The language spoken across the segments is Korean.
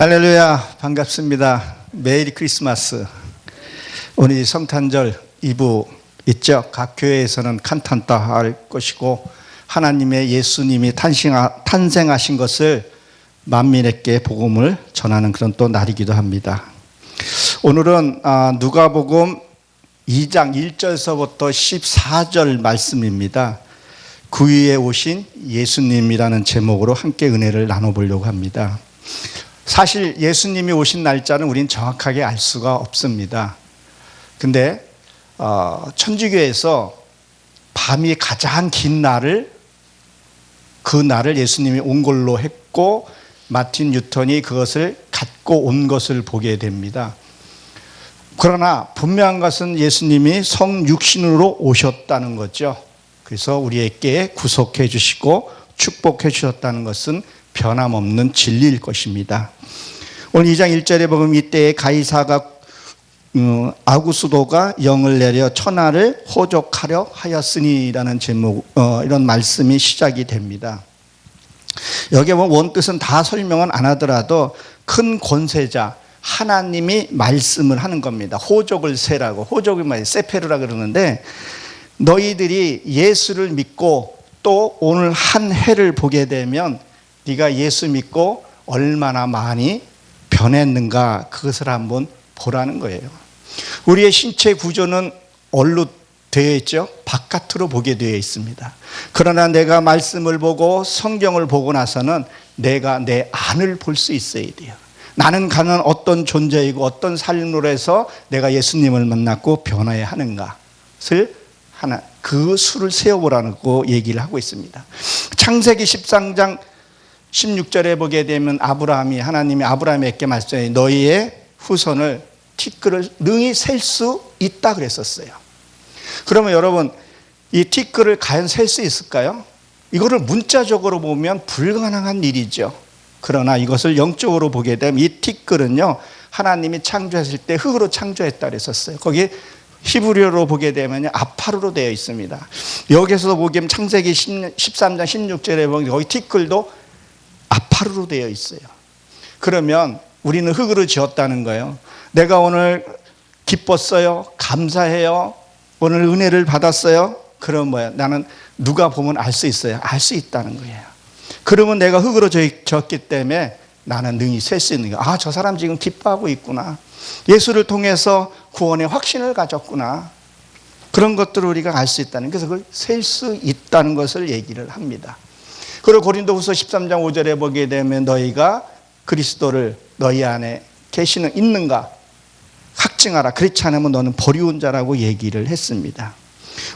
할렐루야, 반갑습니다. 메리 크리스마스. 오늘 성탄절 2부 있죠. 각 교회에서는 칸탄타 할 것이고, 하나님의 예수님이 탄생하신 것을 만민에게 복음을 전하는 그런 또 날이기도 합니다. 오늘은 누가복음 2장 1절서부터 14절 말씀입니다. 그 위에 오신 예수님이라는 제목으로 함께 은혜를 나눠보려고 합니다. 사실 예수님이 오신 날짜는 우린 정확하게 알 수가 없습니다. 근데 천주교에서 밤이 가장 긴 날을, 그 날을 예수님이 온 걸로 했고, 마틴 뉴턴이 그것을 갖고 온 것을 보게 됩니다. 그러나 분명한 것은 예수님이 성육신으로 오셨다는 거죠. 그래서 우리에게 구속해 주시고 축복해 주셨다는 것은 변함없는 진리일 것입니다. 오늘 2장 1절에 보면 이때에 가이사가 아구스도가 영을 내려 천하를 호족하려 하였으니라는 제목, 이런 말씀이 시작이 됩니다. 여기에 보면 원뜻은 다 설명은 안 하더라도 큰 권세자 하나님이 말씀을 하는 겁니다. 호족을 세라고. 호족이 뭐예요? 세페르라 그러는데, 너희들이 예수를 믿고 또 오늘 한 해를 보게 되면 네가 예수 믿고 얼마나 많이 변했는가, 그것을 한번 보라는 거예요. 우리의 신체 구조는 얼로 되어 있죠. 바깥으로 보게 되어 있습니다. 그러나 내가 말씀을 보고 성경을 보고 나서는 내가 내 안을 볼 수 있어야 돼요. 나는 가는 어떤 존재이고 어떤 삶으로 해서 내가 예수님을 만났고 변화해야 하는가를 그 수를 세워보라고 얘기를 하고 있습니다. 창세기 13장 16절에 보게 되면 하나님이 아브라함에게 말씀해 너희의 후손을 티끌을 능히 셀 수 있다 그랬었어요. 그러면 여러분, 이 티끌을 과연 셀 수 있을까요? 이거를 문자적으로 보면 불가능한 일이죠. 그러나 이것을 영적으로 보게 되면 이 티끌은요, 하나님이 창조했을 때 흙으로 창조했다 그랬었어요. 거기 히브리어로 보게 되면 아파르로 되어 있습니다. 여기서 보기엔 창세기 13장 16절에 보면 거기 티끌도 아파르로 되어 있어요. 그러면 우리는 흙으로 지었다는 거예요. 내가 오늘 기뻤어요. 감사해요. 오늘 은혜를 받았어요. 그럼 뭐야? 나는 누가 보면 알 수 있어요. 알 수 있다는 거예요. 그러면 내가 흙으로 지었기 때문에 나는 능히 셀 수 있는 거예요. 저 사람 지금 기뻐하고 있구나. 예수를 통해서 구원의 확신을 가졌구나. 그런 것들을 우리가 알 수 있다는, 그래서 그걸 셀 수 있다는 것을 얘기를 합니다. 그리고 고린도후서 13장 5절에 보게 되면 너희가 그리스도를 너희 안에 있는가 확증하라. 그렇지 않으면 너는 버리운 자라고 얘기를 했습니다.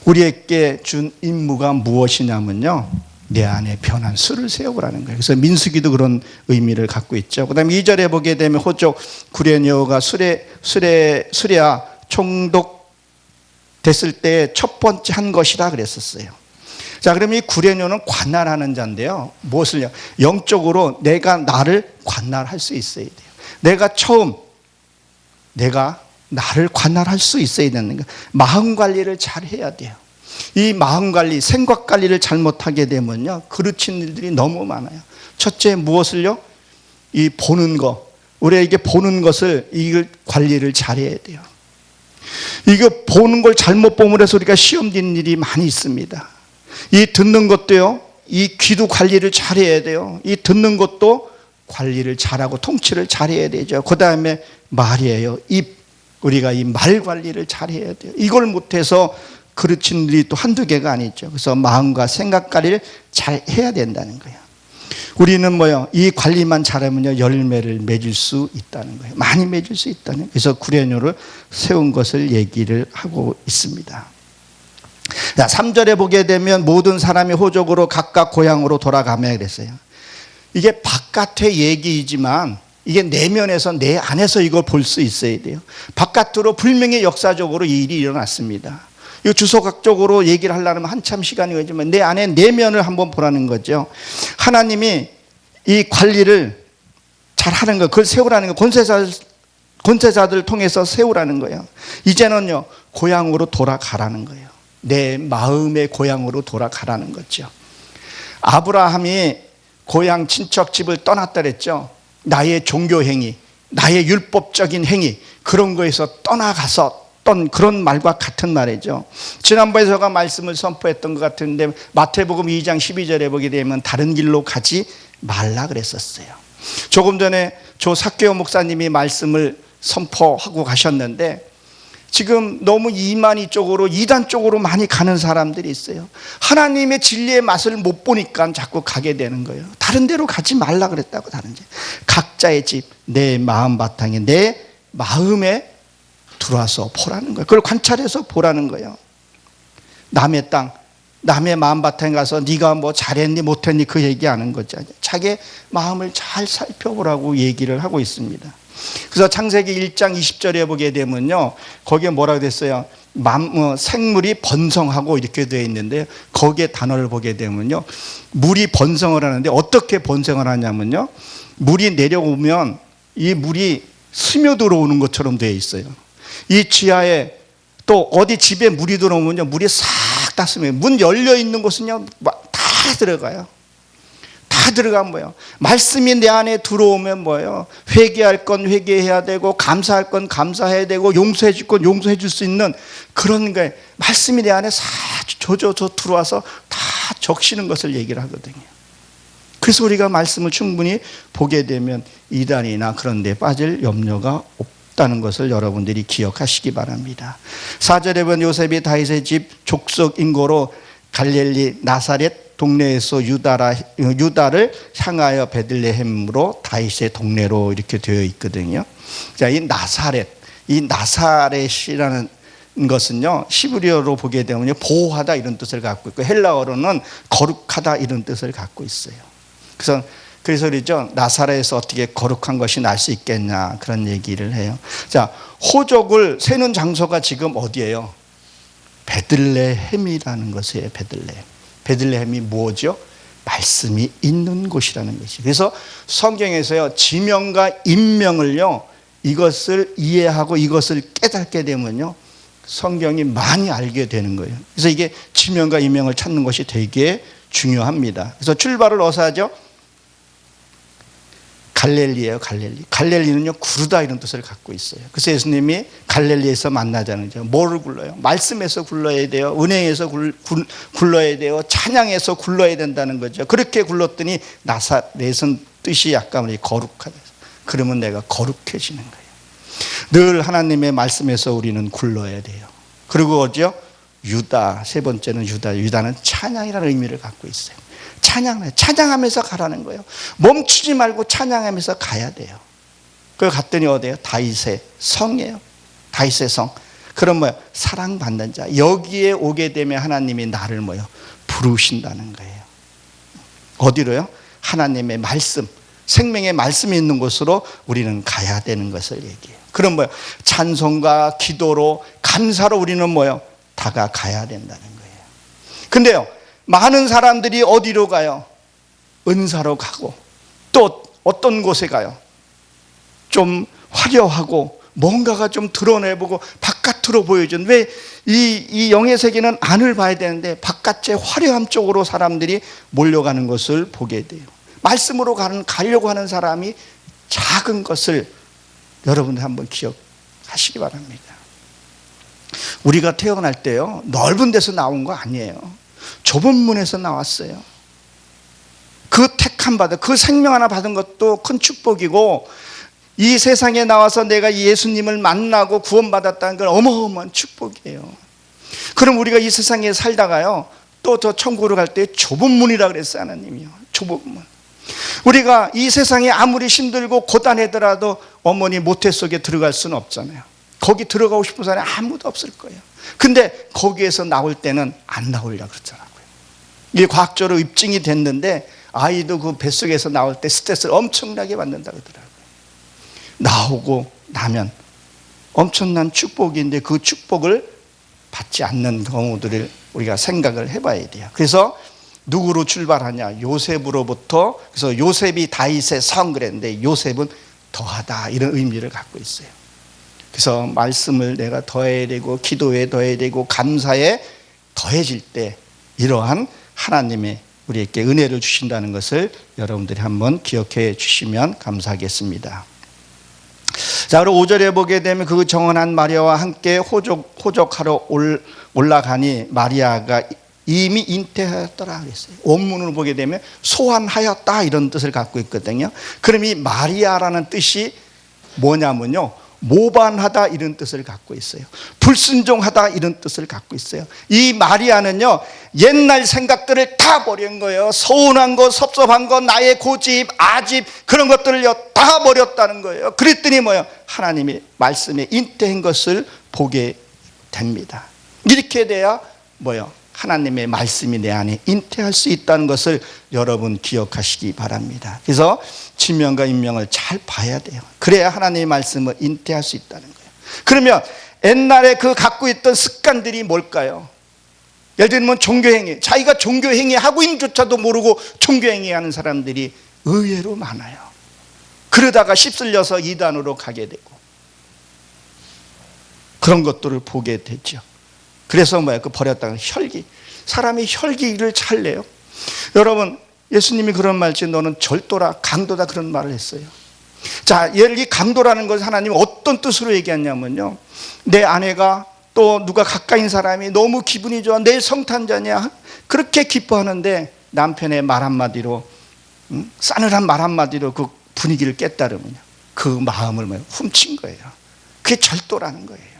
우리에게 준 임무가 무엇이냐면요, 내 안에 변한 수를 세워보라는 거예요. 그래서 민수기도 그런 의미를 갖고 있죠. 그 다음에 2절에 보게 되면 호족 구레뇨가 수레와 총독 됐을 때 첫 번째 한 것이라 그랬었어요. 자, 그러면 이 구레뇨는 관할하는 자인데요, 무엇을요? 영적으로 내가 나를 관할할 수 있어야 돼요. 내가 나를 관할할 수 있어야 되는 거예요. 마음 관리를 잘 해야 돼요. 이 마음 관리, 생각 관리를 잘못하게 되면요, 그르친 일들이 너무 많아요. 첫째, 무엇을요? 이 보는 거, 우리에게 보는 것을, 이걸 관리를 잘해야 돼요. 이거 보는 걸 잘못 보면 해서 우리가 시험 듣는 일이 많이 있습니다. 이 듣는 것도요, 이 귀도 관리를 잘해야 돼요. 이 듣는 것도 관리를 잘하고 통치를 잘해야 되죠. 그 다음에 말이에요. 우리가 이 말 관리를 잘해야 돼요. 이걸 못해서 그르친 일이 또 한두 개가 아니죠. 그래서 마음과 생각 관리를 잘 해야 된다는 거예요. 우리는 이 관리만 잘하면요, 열매를 맺을 수 있다는 거예요. 많이 맺을 수 있다는 거예요. 그래서 구레뇨를 세운 것을 얘기를 하고 있습니다. 자, 3절에 보게 되면 모든 사람이 호족으로 각각 고향으로 돌아가며 그랬어요. 이게 바깥의 얘기이지만 이게 내면에서, 내 안에서 이걸 볼 수 있어야 돼요. 바깥으로 분명히 역사적으로 이 일이 일어났습니다. 이거 주소각적으로 얘기를 하려면 한참 시간이 걸리지만 내 안에 내면을 한번 보라는 거죠. 하나님이 이 관리를 잘 하는 거, 그걸 세우라는 거, 권세자들 통해서 세우라는 거예요. 이제는요, 고향으로 돌아가라는 거예요. 내 마음의 고향으로 돌아가라는 거죠. 아브라함이 고향 친척 집을 떠났다 그랬죠. 나의 종교 행위, 나의 율법적인 행위, 그런 거에서 떠나가서 어떤 그런 말과 같은 말이죠. 지난번에 제가 말씀을 선포했던 것 같은데 마태복음 2장 12절에 보게 되면 다른 길로 가지 말라 그랬었어요. 조금 전에 조 삭개오 목사님이 말씀을 선포하고 가셨는데 지금 너무 이만희 쪽으로, 이단 쪽으로 많이 가는 사람들이 있어요. 하나님의 진리의 맛을 못 보니까 자꾸 가게 되는 거예요. 다른 데로 가지 말라 그랬다고. 다른 집, 각자의 집, 내 마음 바탕에, 내 마음에 들어와서 보라는 거예요. 그걸 관찰해서 보라는 거예요. 남의 땅, 남의 마음 바탕에 가서 네가 뭐 잘했니 못했니 그 얘기하는 거죠. 자기 마음을 잘 살펴보라고 얘기를 하고 있습니다. 그래서 창세기 1장 20절에 보게 되면요, 거기에 뭐라고 됐어요? 생물이 번성하고 이렇게 되어 있는데, 거기에 단어를 보게 되면요, 물이 번성을 하는데 어떻게 번성을 하냐면요, 물이 내려오면 이 물이 스며들어오는 것처럼 되어 있어요. 이 지하에 또 어디 집에 물이 들어오면요, 물이 싹 다 스며요. 문 열려 있는 곳은요 다 들어가요. 다 들어가면 뭐예요? 말씀이 내 안에 들어오면 뭐예요? 회개할 건 회개해야 되고, 감사할 건 감사해야 되고, 용서해 줄 건 용서해 줄 수 있는 그런 거예요. 말씀이 내 안에 싹 조져서 들어와서 다 적시는 것을 얘기를 하거든요. 그래서 우리가 말씀을 충분히 보게 되면 이단이나 그런 데 빠질 염려가 없다는 것을 여러분들이 기억하시기 바랍니다. 4절에 보면 요셉이 다윗의 집 족속 인고로 갈릴리 나사렛 동네에서 유다를 향하여 베들레헴으로 다윗의 동네로 이렇게 되어 있거든요. 자, 이 나사렛이라는 것은요, 시브리어로 보게 되면 보호하다 이런 뜻을 갖고 있고, 헬라어로는 거룩하다 이런 뜻을 갖고 있어요. 그래서 그러죠. 나사렛에서 어떻게 거룩한 것이 날 수 있겠냐, 그런 얘기를 해요. 자, 호족을 세는 장소가 지금 어디예요? 베들레헴이라는 것이에요. 베들레헴이 뭐죠? 말씀이 있는 곳이라는 것이. 그래서 성경에서요, 지명과 인명을요, 이것을 이해하고 이것을 깨닫게 되면요, 성경이 많이 알게 되는 거예요. 그래서 이게 지명과 인명을 찾는 것이 되게 중요합니다. 그래서 출발을 어디서 하죠? 갈릴리예요. 갈릴리는요, 구르다 이런 뜻을 갖고 있어요. 그래서 예수님이 갈릴리에서 만나자는 거죠. 뭐를 굴러요? 말씀에서 굴러야 돼요. 은혜에서 굴러야 돼요. 찬양에서 굴러야 된다는 거죠. 그렇게 굴렀더니 나사렛은 뜻이 약간 거룩하다. 그러면 내가 거룩해지는 거예요. 늘 하나님의 말씀에서 우리는 굴러야 돼요. 그리고 어디요? 유다, 세 번째는 유다는 찬양이라는 의미를 갖고 있어요. 찬양하면서 가라는 거예요. 멈추지 말고 찬양하면서 가야 돼요. 그걸 갔더니 어디예요? 다윗의 성이에요. 다윗의 성. 그럼 뭐예요? 사랑받는 자. 여기에 오게 되면 하나님이 나를 뭐예요? 부르신다는 거예요. 어디로요? 하나님의 말씀, 생명의 말씀이 있는 곳으로 우리는 가야 되는 것을 얘기해요. 그럼 뭐예요? 찬송과 기도로, 감사로 우리는 뭐예요? 다가가야 된다는 거예요. 근데요, 많은 사람들이 어디로 가요? 은사로 가고, 또 어떤 곳에 가요? 좀 화려하고 뭔가가 좀 드러내보고 바깥으로 보여준, 왜 이 영의 세계는 안을 봐야 되는데 바깥의 화려함 쪽으로 사람들이 몰려가는 것을 보게 돼요. 말씀으로 가려고 하는 사람이 작은 것을 여러분들 한번 기억하시기 바랍니다. 우리가 태어날 때요, 넓은 데서 나온 거 아니에요. 좁은 문에서 나왔어요. 그 택함 받은, 그 생명 하나 받은 것도 큰 축복이고, 이 세상에 나와서 내가 예수님을 만나고 구원받았다는 건 어마어마한 축복이에요. 그럼 우리가 이 세상에 살다가요, 또 저 천국으로 갈 때 좁은 문이라 그랬어요. 하나님이요, 좁은 문. 우리가 이 세상에 아무리 힘들고 고단하더라도 어머니 모태 속에 들어갈 수는 없잖아요. 거기 들어가고 싶은 사람이 아무도 없을 거예요. 근데 거기에서 나올 때는 안 나오려고 그러더라고요. 이게 과학적으로 입증이 됐는데, 아이도 그 뱃속에서 나올 때 스트레스를 엄청나게 받는다고 그러더라고요. 나오고 나면 엄청난 축복인데 그 축복을 받지 않는 경우들을 우리가 생각을 해봐야 돼요. 그래서 누구로 출발하냐? 요셉으로부터. 그래서 요셉이 다윗의 성 그랬는데 요셉은 더하다, 이런 의미를 갖고 있어요. 그래서 말씀을 내가 더해야 되고, 기도에 더해야 되고, 감사에 더해질 때 이러한 하나님의 우리에게 은혜를 주신다는 것을 여러분들이 한번 기억해 주시면 감사하겠습니다. 자, 그리고 5절에 보게 되면 그 정언한 마리아와 함께 호족하러 올라가니 마리아가 이미 잉태하였더라 그랬어요. 원문을 보게 되면 소환하였다 이런 뜻을 갖고 있거든요. 그럼 이 마리아라는 뜻이 뭐냐면요, 모반하다 이런 뜻을 갖고 있어요. 불순종하다 이런 뜻을 갖고 있어요. 이 마리아는요, 옛날 생각들을 다 버린 거예요. 서운한 거, 섭섭한 거, 나의 고집, 아집 그런 것들을요 다 버렸다는 거예요. 그랬더니 뭐요, 하나님의 말씀에 잉태한 것을 보게 됩니다. 이렇게 돼야 뭐요, 하나님의 말씀이 내 안에 잉태할 수 있다는 것을 여러분 기억하시기 바랍니다. 그래서 지명과 인명을 잘 봐야 돼요. 그래야 하나님의 말씀을 잉태할 수 있다는 거예요. 그러면 옛날에 그 갖고 있던 습관들이 뭘까요? 예를 들면 종교행위, 자기가 종교행위 하고 있는 조차도 모르고 종교행위 하는 사람들이 의외로 많아요. 그러다가 휩쓸려서 이단으로 가게 되고 그런 것들을 보게 되죠. 그래서 뭐야, 그 버렸다는 혈기. 사람이 혈기를 잘 내요. 여러분, 예수님이 그런 말씀, 너는 절도라, 강도다 그런 말을 했어요. 자, 이 강도라는 것을 하나님이 어떤 뜻으로 얘기했냐면요, 내 아내가 또 누가 가까이 있는 사람이 너무 기분이 좋아, 내 성탄절이야, 그렇게 기뻐하는데 남편의 말 한마디로, 싸늘한 말 한마디로 그 분위기를 깼다르면요, 그 마음을 훔친 거예요. 그게 절도라는 거예요.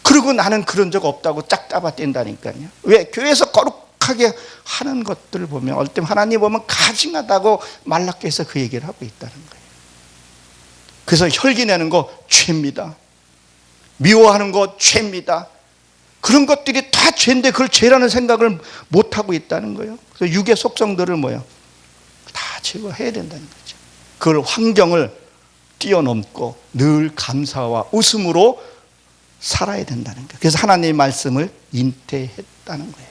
그리고 나는 그런 적 없다고 짝 잡아댄다니까요. 왜? 교회에서 거룩하게 하는 것들을 보면 얼핏 하나님 보면 가증하다고 말라께서 그 얘기를 하고 있다는 거예요. 그래서 혈기 내는 거 죄입니다. 미워하는 거 죄입니다. 그런 것들이 다 죄인데 그걸 죄라는 생각을 못하고 있다는 거예요. 그래서 육의 속성들을 뭐예요? 다 제거해야 된다는 거죠. 그걸 환경을 뛰어넘고 늘 감사와 웃음으로 살아야 된다는 거예요. 그래서 하나님의 말씀을 잉태했다는 거예요.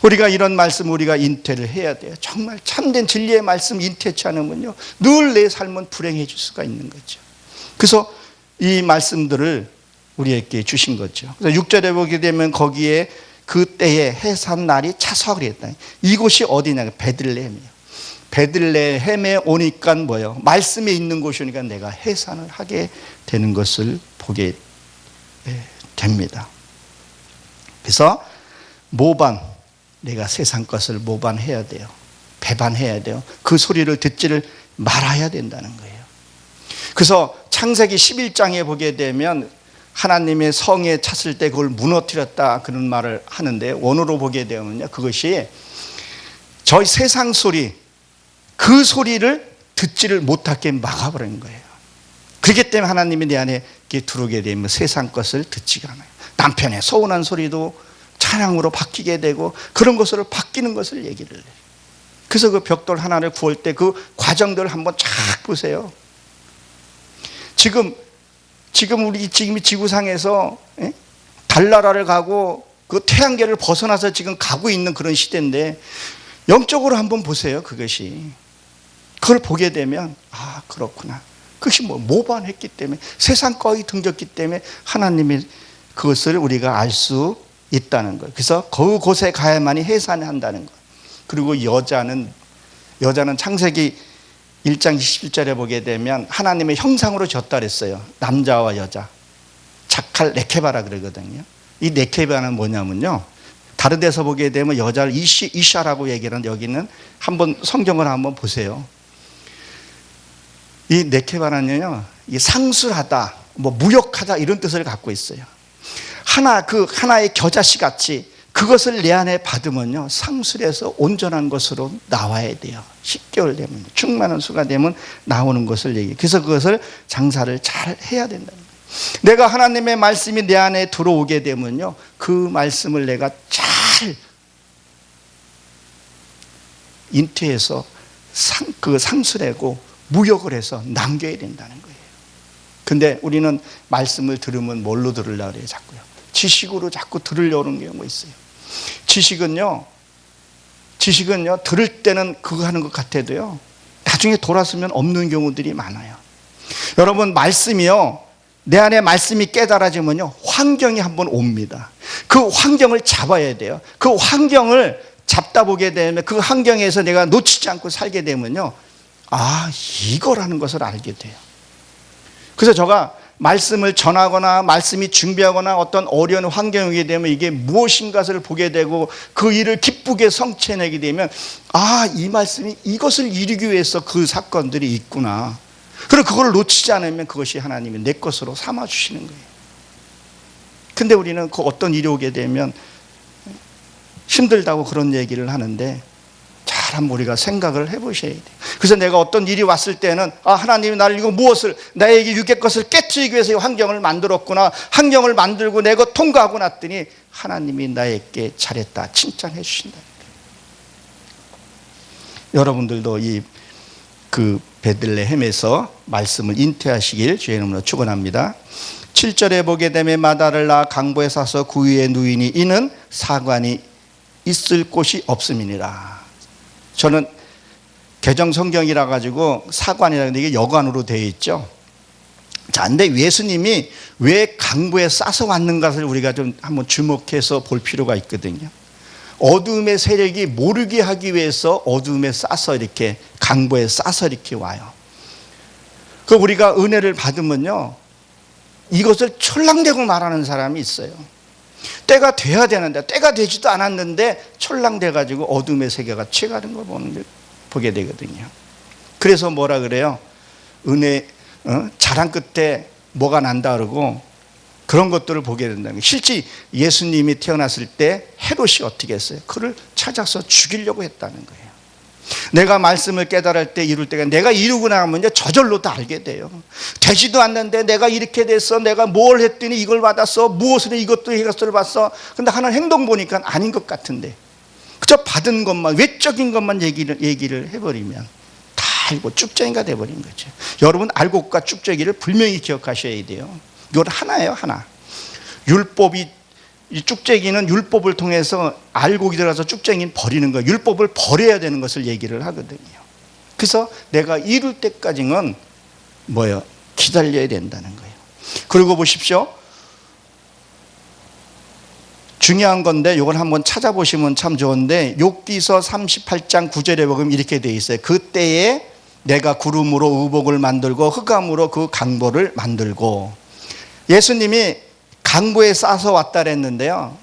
우리가 이런 말씀 우리가 잉태를 해야 돼요. 정말 참된 진리의 말씀 잉태치 않으면요, 늘 내 삶은 불행해질 수가 있는 거죠. 그래서 이 말씀들을 우리에게 주신 거죠. 그래서 6절에 보게 되면 거기에 그때의 해산날이 차서하게 했다. 이곳이 어디냐? 베들레헴이에요. 베들레헴에 오니까 뭐예요? 말씀에 있는 곳이니까 내가 해산을 하게 되는 것을 보게 됩니다. 그래서 모반, 내가 세상 것을 모반해야 돼요. 배반해야 돼요. 그 소리를 듣지를 말아야 된다는 거예요. 그래서 창세기 11장에 보게 되면 하나님의 성에 찼을 때 그걸 무너뜨렸다 그런 말을 하는데, 원어로 보게 되면요, 그것이 저희 세상 소리, 그 소리를 듣지를 못하게 막아버린 거예요. 그렇기 때문에 하나님이 내 안에 들어오게 되면 세상 것을 듣지가 않아요. 남편의 서운한 소리도 찬양으로 바뀌게 되고 그런 것으로 바뀌는 것을 얘기를 해요. 그래서 그 벽돌 하나를 구할 때 그 과정들을 한번 쫙 보세요. 지금 우리 지구상에서 달나라를 가고 그 태양계를 벗어나서 지금 가고 있는 그런 시대인데, 영적으로 한번 보세요. 그것이, 그걸 보게 되면 아, 그렇구나. 그것이 모반했기 때문에, 세상 거에 등졌기 때문에 하나님이 그것을 우리가 알 수 있다는 거예요. 그래서 그곳에 가야만이 해산한다는 거예요. 그리고 여자는 창세기 1장 21절에 보게 되면 하나님의 형상으로 졌다 그랬어요. 남자와 여자, 자칼 레케바라 그러거든요. 이 레케바는 뭐냐면요, 다른 데서 보게 되면 여자를 이샤라고 얘기를 하는데, 여기는 한번 성경을 한번 보세요. 이 네케바는요, 상술하다, 무역하다 이런 뜻을 갖고 있어요. 하나의 겨자씨 같이 그것을 내 안에 받으면요, 상술에서 온전한 것으로 나와야 돼요. 10개월 되면, 충만한 수가 되면 나오는 것을 얘기해요. 그래서 그것을 장사를 잘 해야 된다는 거예요. 내가 하나님의 말씀이 내 안에 들어오게 되면요, 그 말씀을 내가 잘 잉태해서 상술하고 무역을 해서 남겨야 된다는 거예요. 근데 우리는 말씀을 들으면 뭘로 들으려고 그래요? 자꾸요. 지식으로 자꾸 들으려는 경우가 있어요. 지식은요, 들을 때는 그거 하는 것 같아도요, 나중에 돌아서면 없는 경우들이 많아요. 여러분, 말씀이요, 내 안에 말씀이 깨달아지면요, 환경이 한번 옵니다. 그 환경을 잡아야 돼요. 그 환경을 받다 보게 되면 그 환경에서 내가 놓치지 않고 살게 되면요, 아, 이거라는 것을 알게 돼요. 그래서 제가 말씀을 전하거나 말씀이 준비하거나 어떤 어려운 환경이 오게 되면 이게 무엇인가를 보게 되고 그 일을 기쁘게 성취해내게 되면, 아, 이 말씀이 이것을 이루기 위해서 그 사건들이 있구나. 그리고 그걸 놓치지 않으면 그것이 하나님이 내 것으로 삼아주시는 거예요. 근데 우리는 그 어떤 일이 오게 되면 힘들다고 그런 얘기를 하는데, 잘 한번 우리가 생각을 해보셔야 돼요. 그래서 내가 어떤 일이 왔을 때는, 아, 하나님이 나를 이거 무엇을, 나에게 육의 것을 깨뜨리기 위해서 이 환경을 만들었구나. 환경을 만들고 내가 통과하고 났더니 하나님이 나에게 잘했다 칭찬해 주신다. 여러분들도 그 베들레헴에서 말씀을 잉태하시길 주의 이름으로 축원합니다. 7절에 보게 되면 마다를 낳아 강보에 싸서 그 위에 누이니 이는 사관이 있을 곳이 없음이니라. 저는 개정 성경이라 가지고 사관이라는 게 여관으로 되어 있죠. 자, 근데 예수님이 왜 강보에 싸서 왔는가를 우리가 좀 한번 주목해서 볼 필요가 있거든요. 어둠의 세력이 모르게 하기 위해서 어둠에 싸서 이렇게 강보에 싸서 이렇게 와요. 그 우리가 은혜를 받으면요, 이것을 철랑대고 말하는 사람이 있어요. 때가 돼야 되는데 때가 되지도 않았는데 철랑돼 가지고 어둠의 세계가 취하는 걸 보게 되거든요. 그래서 뭐라 그래요? 은혜 자랑 끝에 뭐가 난다 그러고 그런 것들을 보게 된다는 거예요. 실제 예수님이 태어났을 때 헤롯이 어떻게 했어요? 그를 찾아서 죽이려고 했다는 거예요. 내가 말씀을 깨달을 때 이룰 때가 내가 이루고 나면 이제 저절로 다 알게 돼요. 되지도 않는데 내가 이렇게 됐어, 내가 뭘 했더니 이걸 받았어, 무엇을 이것도 이것을 봤어. 근데 하는 행동 보니까 아닌 것 같은데 그저 받은 것만, 외적인 것만 얘기를 해버리면 다 알고 쭉쟁이가 돼버린 거죠. 여러분, 알곡과 쭉쟁이를 분명히 기억하셔야 돼요. 이건 하나예요, 하나. 이 쭉쟁이는 율법을 통해서 알곡이 들어가서 쭉쟁이는 버리는 거예요. 율법을 버려야 되는 것을 얘기를 하거든요. 그래서 내가 이룰 때까지는 뭐예요? 기다려야 된다는 거예요. 그리고 보십시오. 중요한 건데 이걸 한번 찾아보시면 참 좋은데, 욥기서 38장 9절에 보면 이렇게 돼 있어요. 그때에 내가 구름으로 의복을 만들고 흑암으로 그 강보를 만들고. 예수님이 강보에 싸서 왔다 그랬는데요,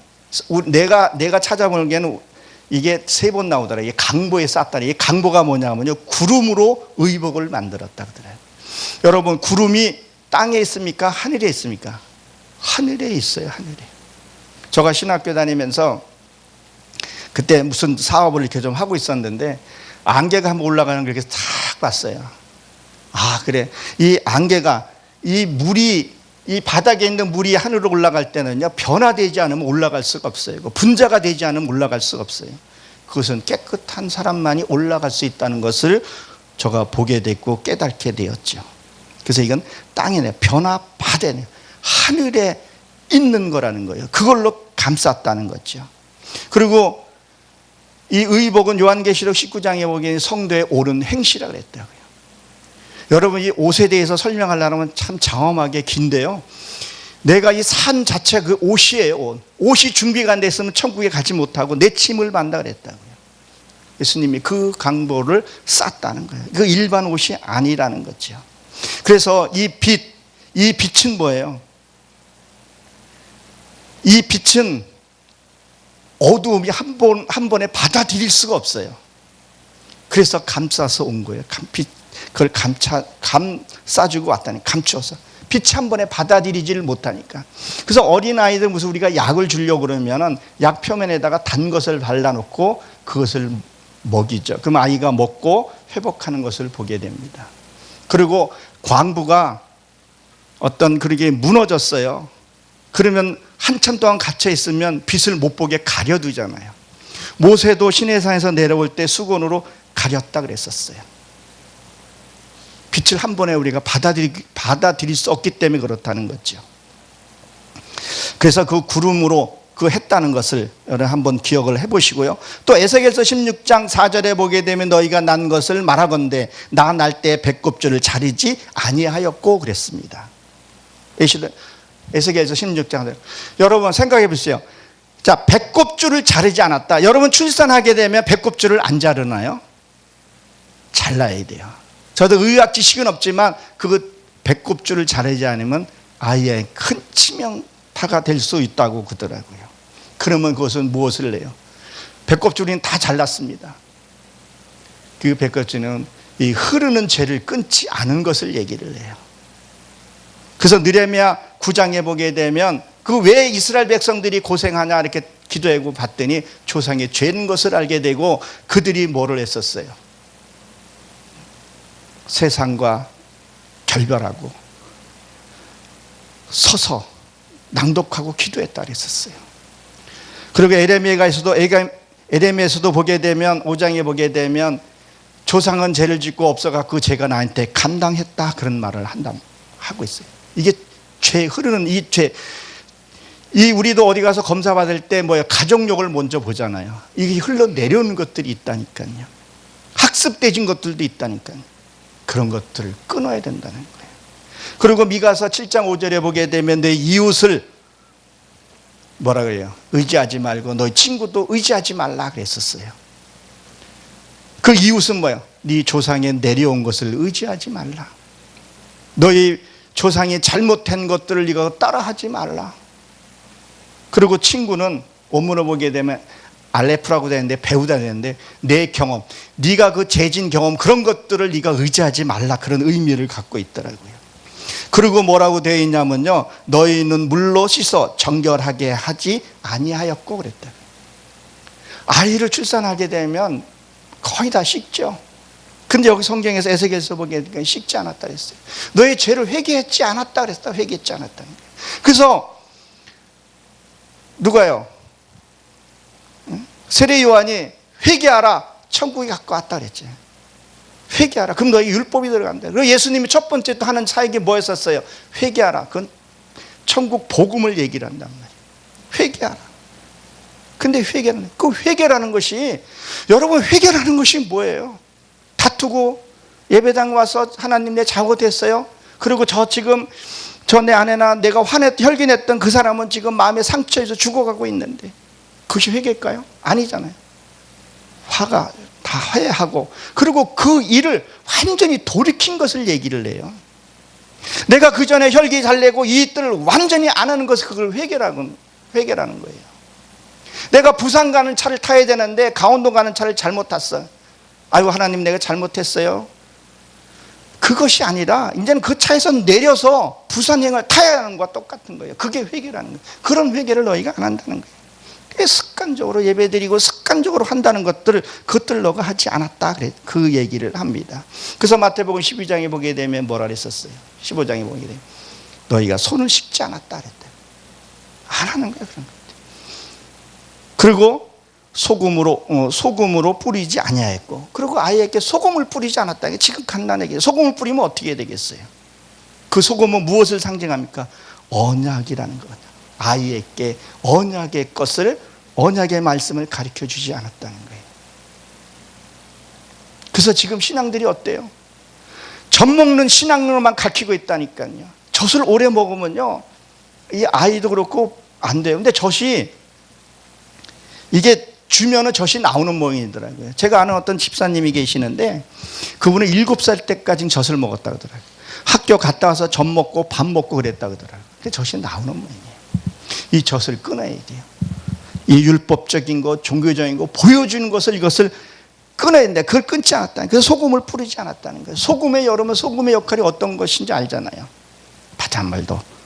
내가 찾아보기에는 이게 3번 나오더라. 이게 강보에 쌌다. 이게 강보가 뭐냐면요, 구름으로 의복을 만들었다 그러더라고요. 여러분, 구름이 땅에 있습니까? 하늘에 있습니까? 하늘에 있어요. 하늘에. 제가 신학교 다니면서 그때 무슨 사업을 이렇게 좀 하고 있었는데 안개가 한번 올라가는 걸 이렇게 탁 봤어요. 아, 그래. 이 안개가, 이 물이, 이 바닥에 있는 물이 하늘로 올라갈 때는요, 변화되지 않으면 올라갈 수가 없어요. 분자가 되지 않으면 올라갈 수가 없어요. 그것은 깨끗한 사람만이 올라갈 수 있다는 것을 제가 보게 됐고 깨닫게 되었죠. 그래서 이건 땅에 변화받아요. 하늘에 있는 거라는 거예요. 그걸로 감쌌다는 거죠. 그리고 이 의복은 요한계시록 19장에 보기에는 성도의 옳은 행실이라고 그랬다고요. 여러분, 이 옷에 대해서 설명하려면 참 장엄하게 긴데요, 내가 이 산 자체 그 옷이에요. 옷이 준비가 안 됐으면 천국에 가지 못하고 내 침을 만다 그랬다고요. 예수님이 그 강보를 쌌다는 거예요. 그 일반 옷이 아니라는 거죠. 그래서 이 빛은 뭐예요? 이 빛은 어두움이 한 번에 받아들일 수가 없어요. 그래서 감싸서 온 거예요. 그걸 감싸주고 왔다니, 감추어서. 빛이 한 번에 받아들이지를 못하니까. 그래서 어린아이들 무슨 우리가 약을 주려고 그러면은 약 표면에다가 단 것을 발라놓고 그것을 먹이죠. 그럼 아이가 먹고 회복하는 것을 보게 됩니다. 그리고 광부가 어떤 그렇게 무너졌어요. 그러면 한참 동안 갇혀 있으면 빛을 못 보게 가려두잖아요. 모세도 시내산에서 내려올 때 수건으로 가렸다 그랬었어요. 빛을 한 번에 우리가 받아들일 수 없기 때문에 그렇다는 거죠. 그래서 그 구름으로 그 했다는 것을 여러분 한번 기억을 해보시고요. 또 에스겔서 16장 4절에 보게 되면 너희가 난 것을 말하건대 나 날 때 배꼽줄을 자르지 아니하였고 그랬습니다. 에스겔서 16장. 여러분 생각해 보세요. 자, 배꼽줄을 자르지 않았다. 여러분 출산하게 되면 배꼽줄을 안 자르나요? 잘라야 돼요. 저도 의학 지식은 없지만 그 배꼽줄을 자르지 않으면 아이의 큰 치명타가 될 수 있다고 그러더라고요. 그러면 그것은 무엇을 해요? 배꼽줄은 다 잘랐습니다. 그 배꼽줄은 이 흐르는 죄를 끊지 않은 것을 얘기를 해요. 그래서 느헤미야 9장에 보게 되면 그 왜 이스라엘 백성들이 고생하냐 이렇게 기도하고 봤더니 조상의 죄인 것을 알게 되고 그들이 뭐를 했었어요? 세상과 결별하고 서서 낭독하고 기도했다 그랬었어요. 그리고 에레미야에서도 보게 되면 5장에 보게 되면 조상은 죄를 짓고 없어가 그 죄가 나한테 감당했다 그런 말을 하고 있어요. 이게 죄 흐르는 이 죄, 이 우리도 어디 가서 검사 받을 때 뭐야 가족력을 먼저 보잖아요. 이게 흘러내려오는 것들이 있다니까요. 학습되진 것들도 있다니까요. 그런 것들을 끊어야 된다는 거예요. 그리고 미가서 7장 5절에 보게 되면 내 이웃을 뭐라 그래요? 의지하지 말고 너희 친구도 의지하지 말라 그랬었어요. 그 이웃은 뭐예요? 네 조상에 내려온 것을 의지하지 말라. 너희 조상이 잘못한 것들을 네가 따라하지 말라. 그리고 친구는 원문을 보게 되면 알레프라고 되는데 배우다 되는데 내 경험, 네가 그 재진 경험 그런 것들을 네가 의지하지 말라 그런 의미를 갖고 있더라고요. 그리고 뭐라고 되어 있냐면요, 너희는 물로 씻어 정결하게 하지 아니하였고 그랬다. 아이를 출산하게 되면 거의 다 씻죠. 근데 여기 성경에서 에스겔에서 보게 되니까 씻지 않았다 그랬어요. 너의 죄를 회개했지 않았다 그랬다. 회개했지 않았다는 거예요. 그래서 누가요? 세례 요한이 회개하라 천국에 갖고 왔다 그랬죠. 회개하라. 그럼 너희 율법이 들어간다. 그리고 예수님이 첫 번째 또 하는 사역이 뭐였었어요? 회개하라. 그건 천국 복음을 얘기를 한단 말이에요. 회개하라. 근데 그 회개라는 것이, 여러분 회개라는 것이 뭐예요? 다투고 예배당 와서 하나님 내 잘못했어요. 그리고 저 내 아내나 내가 혈기냈던 그 사람은 지금 마음에 상처에서 죽어가고 있는데 그것이 회개일까요? 아니잖아요. 화가 다 화해하고 그리고 그 일을 완전히 돌이킨 것을 얘기를 해요. 내가 그 전에 혈기 잘 내고 이 일들을 완전히 안 하는 것을 그걸 회개라는 거예요. 내가 부산 가는 차를 타야 되는데 강원도 가는 차를 잘못 탔어. 아이고 하나님 내가 잘못했어요. 그것이 아니라 이제는 그 차에서 내려서 부산행을 타야 하는 것과 똑같은 거예요. 그게 회개라는 거예요. 그런 회개를 너희가 안 한다는 거예요. 습관적으로 예배드리고 습관적으로 한다는 그것들 너가 하지 않았다. 그래. 그 얘기를 합니다. 그래서 마태복음 12장에 보게 되면 뭐라 그랬었어요? 15장에 보게 되면 너희가 손을 씻지 않았다 그랬다. 안 하는 거예요. 그런 것들. 그리고 소금으로 뿌리지 아니하였고, 그리고 아이에게 소금을 뿌리지 않았다. 지금 간단하게 소금을 뿌리면 어떻게 되겠어요? 그 소금은 무엇을 상징합니까? 언약이라는 거예요. 아이에게 언약의 말씀을 가르쳐 주지 않았다는 거예요. 그래서 지금 신앙들이 어때요? 젖 먹는 신앙으로만 가르치고 있다니까요. 젖을 오래 먹으면요, 이 아이도 그렇고 안 돼요. 근데 젖이 이게 주면은 젖이 나오는 모양이더라고요. 제가 아는 어떤 집사님이 계시는데 그분은 7살 때까지는 젖을 먹었다고 하더라고요. 학교 갔다 와서 젖 먹고 밥 먹고 그랬다고 하더라고요. 근데 젖이 나오는 모양이에요. 이 젖을 끊어야 돼요. 이 율법적인 것, 종교적인 것, 보여주는 것을 이것을 끊어야 되는데 그걸 끊지 않았다는 거예요. 그래서 소금을 뿌리지 않았다는 거예요. 여러분 소금의 역할이 어떤 것인지 알잖아요. 바닷말도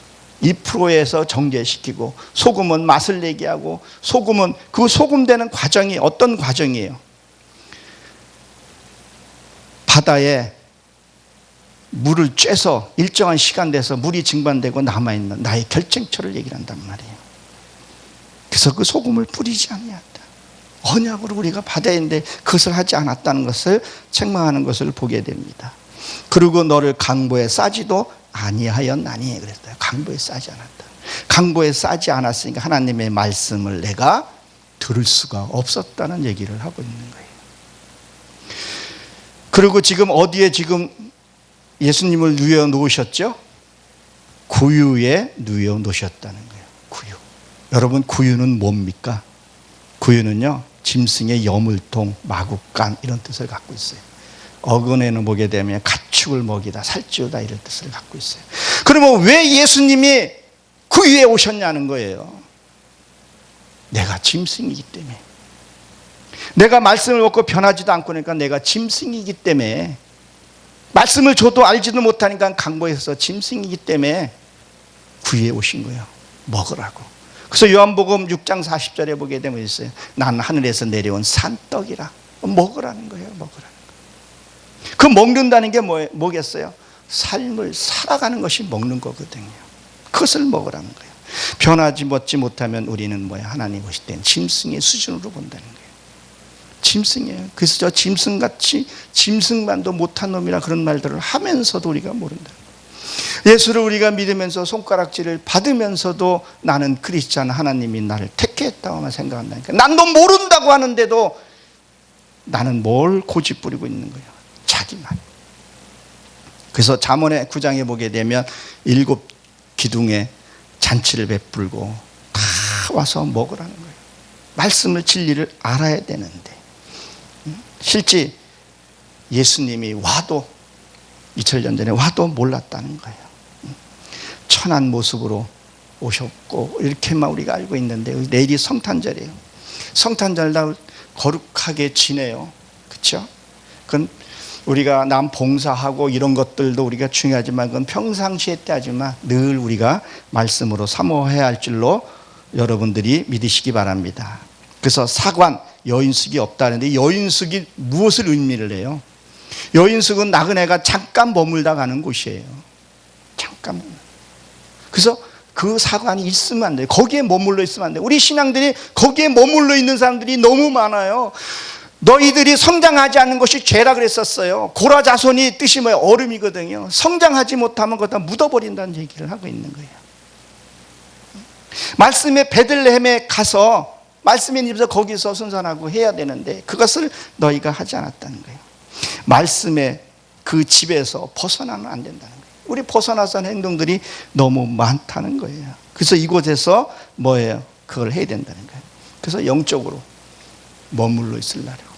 2%에서 정제시키고, 소금은 맛을 내게 하고, 소금은 그 소금되는 과정이 어떤 과정이에요? 바다에 물을 쬐서 일정한 시간 돼서 물이 증발되고 남아있는 나의 결정처를 얘기를 한단 말이에요. 그래서 그 소금을 뿌리지 아니하였다. 언약으로 우리가 받아야 하는데 그것을 하지 않았다는 것을 책망하는 것을 보게 됩니다. 그리고 너를 강보에 싸지도 아니하였나니 그랬어요. 강보에 싸지 않았다. 강보에 싸지 않았으니까 하나님의 말씀을 내가 들을 수가 없었다는 얘기를 하고 있는 거예요. 그리고 지금 어디에 지금 예수님을 누워 놓으셨죠? 구유에 누워 놓으셨다는 거예요. 구유. 여러분, 구유는 뭡니까? 구유는요, 짐승의 여물통, 마구간 이런 뜻을 갖고 있어요. 어근에는 보게 되면 가축을 먹이다, 살찌우다 이런 뜻을 갖고 있어요. 그러면 왜 예수님이 구유에 오셨냐는 거예요. 내가 짐승이기 때문에. 내가 말씀을 먹고 변하지도 않고 그러니까 내가 짐승이기 때문에, 말씀을 줘도 알지도 못하니까 강보에서 짐승이기 때문에 구유에 오신 거예요. 먹으라고. 그래서 요한복음 6장 40절에 보게 되면 있어요. 난 하늘에서 내려온 산떡이라. 먹으라는 거예요. 먹으라는 거예요. 그 먹는다는 게 뭐겠어요? 삶을 살아가는 것이 먹는 거거든요. 그것을 먹으라는 거예요. 변하지 먹지 못하면 우리는 하나님 보실 때는 짐승의 수준으로 본다는 거예요. 짐승이에요. 그래서 저 짐승같이 짐승만도 못한 놈이라 그런 말들을 하면서도 우리가 모른다. 예수를 우리가 믿으면서 손가락질을 받으면서도 나는 크리스찬, 하나님이 나를 택했다고만 생각한다니까. 난도 모른다고 하는데도 나는 뭘 고집부리고 있는 거예요? 자기만. 그래서 잠언의 9장에 보게 되면 7 기둥에 잔치를 베풀고 다 와서 먹으라는 거예요. 말씀을, 진리를 알아야 되는데, 실제 예수님이 와도 2000년 전에 와도 몰랐다는 거예요. 천한 모습으로 오셨고 이렇게만 우리가 알고 있는데, 내일이 성탄절이에요. 성탄절 날 거룩하게 지내요. 그렇죠? 그건 우리가 남 봉사하고 이런 것들도 우리가 중요하지만 그건 평상시에 따지만 늘 우리가 말씀으로 사모해야 할 줄로 여러분들이 믿으시기 바랍니다. 그래서 사관, 여인숙이 없다는데, 여인숙이 무엇을 의미를 해요? 여인숙은 나그네가 잠깐 머물다 가는 곳이에요. 잠깐. 그래서 그 사관이 있으면 안 돼요. 거기에 머물러 있으면 안 돼요. 우리 신앙들이 거기에 머물러 있는 사람들이 너무 많아요. 너희들이 성장하지 않는 것이 죄라 그랬었어요. 고라 자손이 뜻이 뭐예요? 얼음이거든요. 성장하지 못하면 거기다 묻어버린다는 얘기를 하고 있는 거예요. 말씀의 베들레헴에 가서 말씀의 입에서 거기서 순산하고 해야 되는데 그것을 너희가 하지 않았다는 거예요. 말씀의 그 집에서 벗어나면 안 된다는 거예요. 우리 벗어나서 하는 행동들이 너무 많다는 거예요. 그래서 이곳에서 뭐예요? 그걸 해야 된다는 거예요. 그래서 영적으로 머물러 있으려고.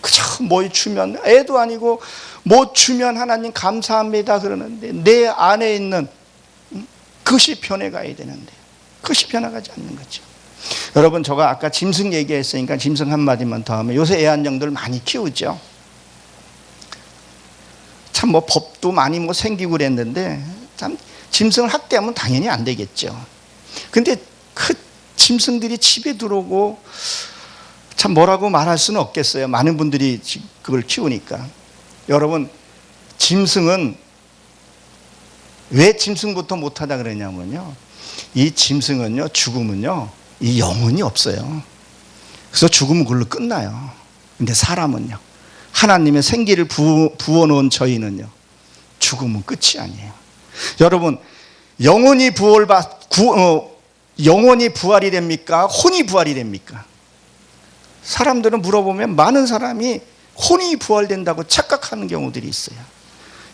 그저 뭐 주면, 애도 아니고 뭐 주면 하나님 감사합니다 그러는데 내 안에 있는 그것이 변해가야 되는데 그것이 변해가지 않는 거죠. 여러분, 제가 아까 짐승 얘기했으니까 짐승 한마디만 더 하면, 요새 애완용들 많이 키우죠. 참 뭐 법도 많이 생기고 그랬는데, 참 짐승을 학대하면 당연히 안 되겠죠. 근데 그 짐승들이 집에 들어오고 참 뭐라고 말할 수는 없겠어요. 많은 분들이 그걸 키우니까. 여러분, 짐승은 왜 짐승부터 못하다 그러냐면요, 이 짐승은요, 죽으면요 이 영혼이 없어요. 그래서 죽으면 그걸로 끝나요. 근데 사람은요, 하나님의 생기를 부어놓은 저희는요, 죽으면 끝이 아니에요. 여러분, 영혼이 부활이 됩니까? 혼이 부활이 됩니까? 사람들은 물어보면 많은 사람이 혼이 부활된다고 착각하는 경우들이 있어요.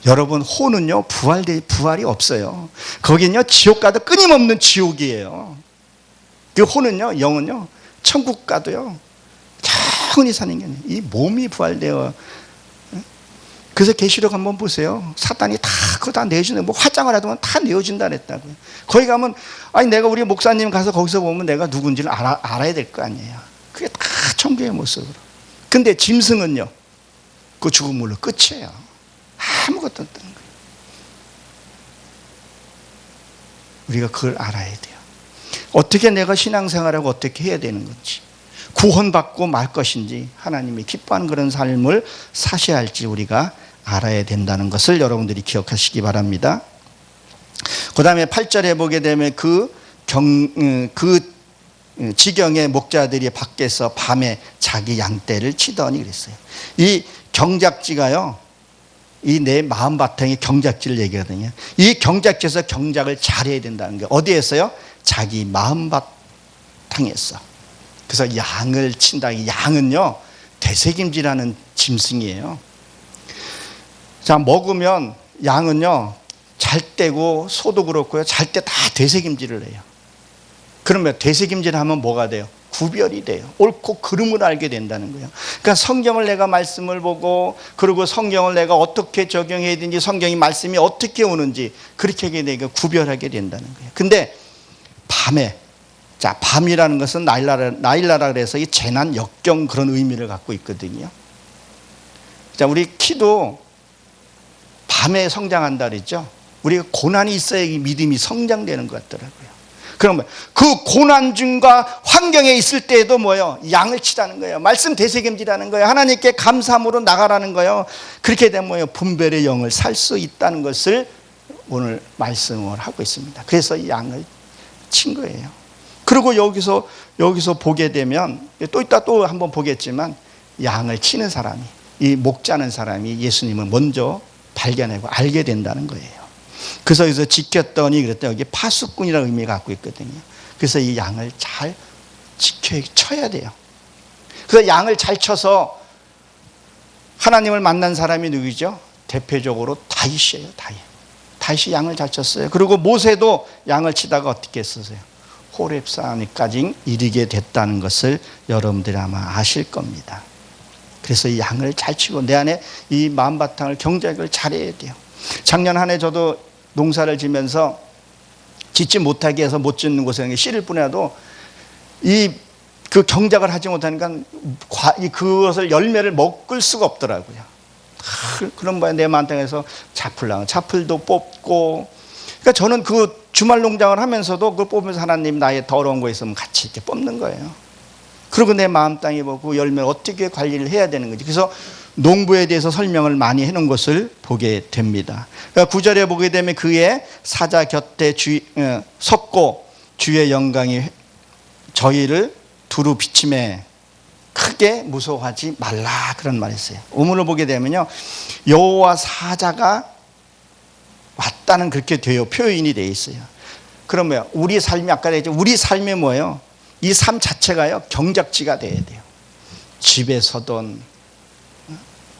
여러분, 혼은요 부활이 없어요. 거기는요 지옥 가도 끊임없는 지옥이에요. 그 혼은요, 영은요 천국 가도요 영원히 사는 게 아니에요. 이 몸이 부활되어. 그래서 계시록 한번 보세요. 사단이 다 그거 다 내어준다. 뭐 화장을 하더만 다 내어준다 그랬다고요. 거기 가면, 아니 내가 우리 목사님 가서 거기서 보면 내가 누군지를 알아야 될 거 아니에요. 그게 다 천국의 모습으로. 근데 짐승은요, 그 죽음물로 끝이에요. 아무것도 없다는 거예요. 우리가 그걸 알아야 돼요. 어떻게 내가 신앙생활하고 어떻게 해야 되는 건지, 구원받고 말 것인지, 하나님이 기뻐하는 그런 삶을 사셔야 할지 우리가 알아야 된다는 것을 여러분들이 기억하시기 바랍니다. 그 다음에 8절에 보게 되면 그 지경의 목자들이 밖에서 밤에 자기 양떼를 치더니 그랬어요. 이 경작지가요, 이 내 마음 바탕에 경작지를 얘기하거든요. 이 경작지에서 경작을 잘해야 된다는 게 어디에서요? 자기 마음 바탕에서. 그래서 양을 친다. 이 양은요 되새김질하는 짐승이에요. 자, 먹으면 양은요 잘 때고 소도 그렇고요, 잘 때 다 되새김질을 해요. 그러면 되새김질하면 뭐가 돼요? 구별이 돼요. 옳고 그름을 알게 된다는 거예요. 그러니까 성경을 내가 말씀을 보고, 그리고 성경을 내가 어떻게 적용해야 되는지, 성경이 말씀이 어떻게 오는지 그렇게 하게 되니까 구별하게 된다는 거예요. 근데 밤에, 자, 밤이라는 것은 나일라라 그래서 이 재난 역경 그런 의미를 갖고 있거든요. 자, 우리 키도 밤에 성장한다 그랬죠. 우리가 고난이 있어야 이 믿음이 성장되는 것 같더라고요. 그러면 그 고난 중과 환경에 있을 때에도 뭐예요? 양을 치라는 거예요. 말씀 되새김질하는 거예요. 하나님께 감사함으로 나가라는 거예요. 그렇게 되면 뭐예요? 분별의 영을 살 수 있다는 것을 오늘 말씀을 하고 있습니다. 그래서 이 양을 친 거예요. 그리고 여기서 보게 되면 또 이따 또 한번 보겠지만, 양을 치는 사람이, 이 목자는 사람이 예수님을 먼저 발견하고 알게 된다는 거예요. 그래서 여기서 지켰더니 그랬더니 여기 파수꾼이라는 의미를 갖고 있거든요. 그래서 이 양을 잘 쳐야 돼요. 그래서 양을 잘 쳐서 하나님을 만난 사람이 누구죠? 대표적으로 다윗이에요. 다윗이 양을 잘 쳤어요. 그리고 모세도 양을 치다가 어떻게 했었어요? 호렙산까지 이르게 됐다는 것을 여러분들이 아마 아실 겁니다. 그래서 이 양을 잘 치고 내 안에 이 마음바탕을 경작을 잘해야 돼요. 작년 한 해 저도 농사를 지면서 짓지 못하게 해서 못 짓는 곳에 씨를 뿌려도 그 경작을 하지 못하니까 그것을 열매를 먹을 수가 없더라고요. 그런 바에 내 마음땅에서 자풀도 뽑고, 그러니까 저는 그 주말 농장을 하면서도 그걸 뽑으면서 하나님 나의 더러운 거 있으면 같이 이렇게 뽑는 거예요. 그리고 내 마음 땅에 보고 열매를 어떻게 관리를 해야 되는 거지. 그래서 농부에 대해서 설명을 많이 해놓은 것을 보게 됩니다. 그러니까 9절에 보게 되면 그의 사자 곁에 섰고 주의 영광이 저희를 두루 비침에 크게 무서워하지 말라, 그런 말이 있어요. 오문을 보게 되면요, 여호와 사자가 왔다는 그렇게 돼요. 표현이 되어 있어요. 그러면 우리 삶이 아까 얘기했죠. 우리 삶이 뭐예요? 이 삶 자체가요, 경작지가 돼야 돼요. 집에서든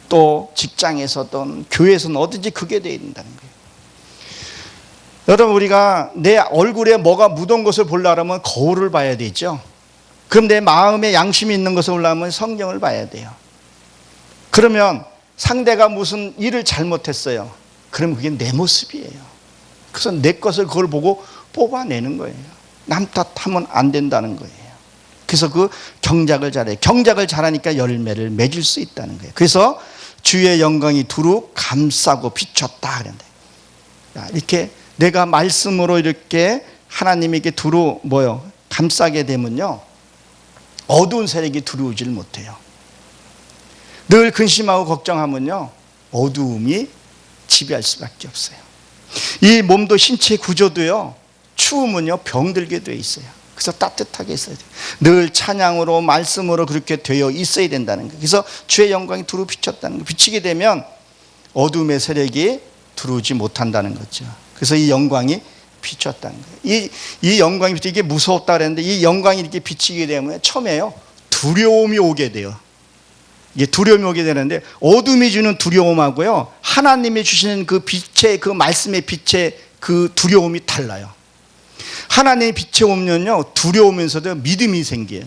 또 직장에서든 교회에서든 어딘지 그게 돼야 된다는 거예요. 여러분, 우리가 내 얼굴에 뭐가 묻은 것을 보려면 거울을 봐야 되죠. 그럼 내 마음에 양심이 있는 것을 보려면 성경을 봐야 돼요. 그러면 상대가 무슨 일을 잘못했어요. 그러면 그게 내 모습이에요. 그래서 내 것을 그걸 보고 뽑아내는 거예요. 남 탓하면 안 된다는 거예요. 그래서 그 경작을 잘해. 경작을 잘하니까 열매를 맺을 수 있다는 거예요. 그래서 주의 영광이 두루 감싸고 비쳤다 그런데, 이렇게 내가 말씀으로 이렇게 하나님에게 두루 감싸게 되면요, 어두운 세력이 들어오질 못해요. 늘 근심하고 걱정하면요, 어두움이 지배할 수밖에 없어요. 이 몸도 신체 구조도요, 추우면요 병들게 되어 있어요. 그래서 따뜻하게 있어야 돼요. 늘 찬양으로 말씀으로 그렇게 되어 있어야 된다는 거예요. 그래서 주의 영광이 두루 비쳤다는 거예요. 비치게 되면 어둠의 세력이 들어오지 못한다는 거죠. 그래서 이 영광이 비쳤다는 거예요. 이 영광이 비치게, 이게 무서웠다 그랬는데, 이 영광이 이렇게 비치게 되면 처음에요, 두려움이 오게 돼요. 이게 두려움이 오게 되는데, 어둠이 주는 두려움하고요, 하나님이 주시는 그 빛의, 그 말씀의 빛의 그 두려움이 달라요. 하나님의 빛이 오면요, 두려우면서도 믿음이 생겨요.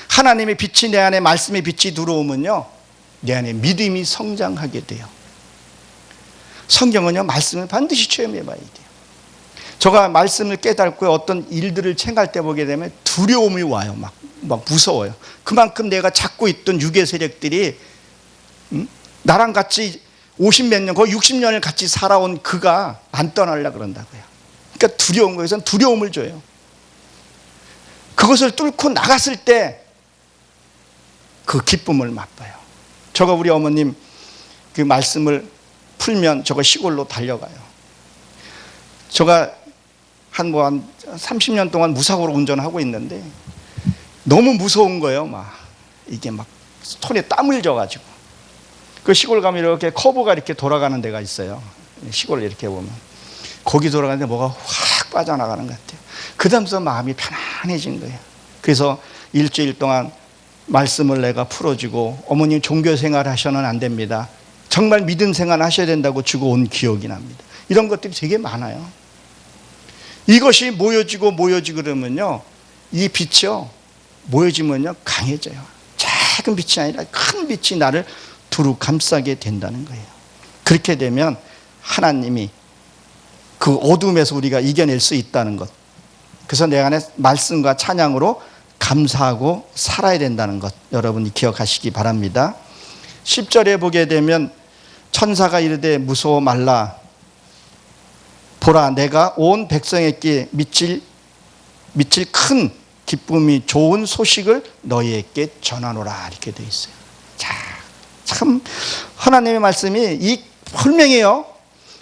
하나님의 빛이 내 안에, 말씀의 빛이 들어오면요, 내 안에 믿음이 성장하게 돼요. 성경은요, 말씀을 반드시 체험해 봐야 돼요. 제가 말씀을 깨닫고 어떤 일들을 생각할 때 보게 되면 두려움이 와요. 막 무서워요. 그만큼 내가 잡고 있던 유괴 세력들이 나랑 같이 50몇 년, 거의 60년을 같이 살아온 그가 안 떠나려고 그런다고요. 그러니까 두려운 거에선 두려움을 줘요. 그것을 뚫고 나갔을 때 그 기쁨을 맛봐요. 제가 우리 어머님 그 말씀을 풀면 저거 시골로 달려가요. 제가 한 30년 동안 무사고로 운전하고 있는데 너무 무서운 거예요. 이게 손에 땀을 져가지고. 그 시골 가면 이렇게 커브가 이렇게 돌아가는 데가 있어요. 시골 이렇게 보면. 거기 돌아가는데 뭐가 확 빠져나가는 것 같아요. 그 다음부터 마음이 편안해진 거예요. 그래서 일주일 동안 말씀을 내가 풀어주고, 어머님 종교 생활 하셔는 안 됩니다. 정말 믿음 생활 하셔야 된다고 주고 온 기억이 납니다. 이런 것들이 되게 많아요. 이것이 모여지고 그러면요, 이 빛이요 모여지면요 강해져요. 작은 빛이 아니라 큰 빛이 나를 두루 감싸게 된다는 거예요. 그렇게 되면 하나님이 그 어둠에서 우리가 이겨낼 수 있다는 것. 그래서 내 안에 말씀과 찬양으로 감사하고 살아야 된다는 것, 여러분이 기억하시기 바랍니다. 10절에 보게 되면 천사가 이르되 무서워 말라. 보라, 내가 온 백성에게 미칠 큰 기쁨이 좋은 소식을 너희에게 전하노라. 이렇게 되어 있어요. 자, 참 하나님의 말씀이 이 분명해요.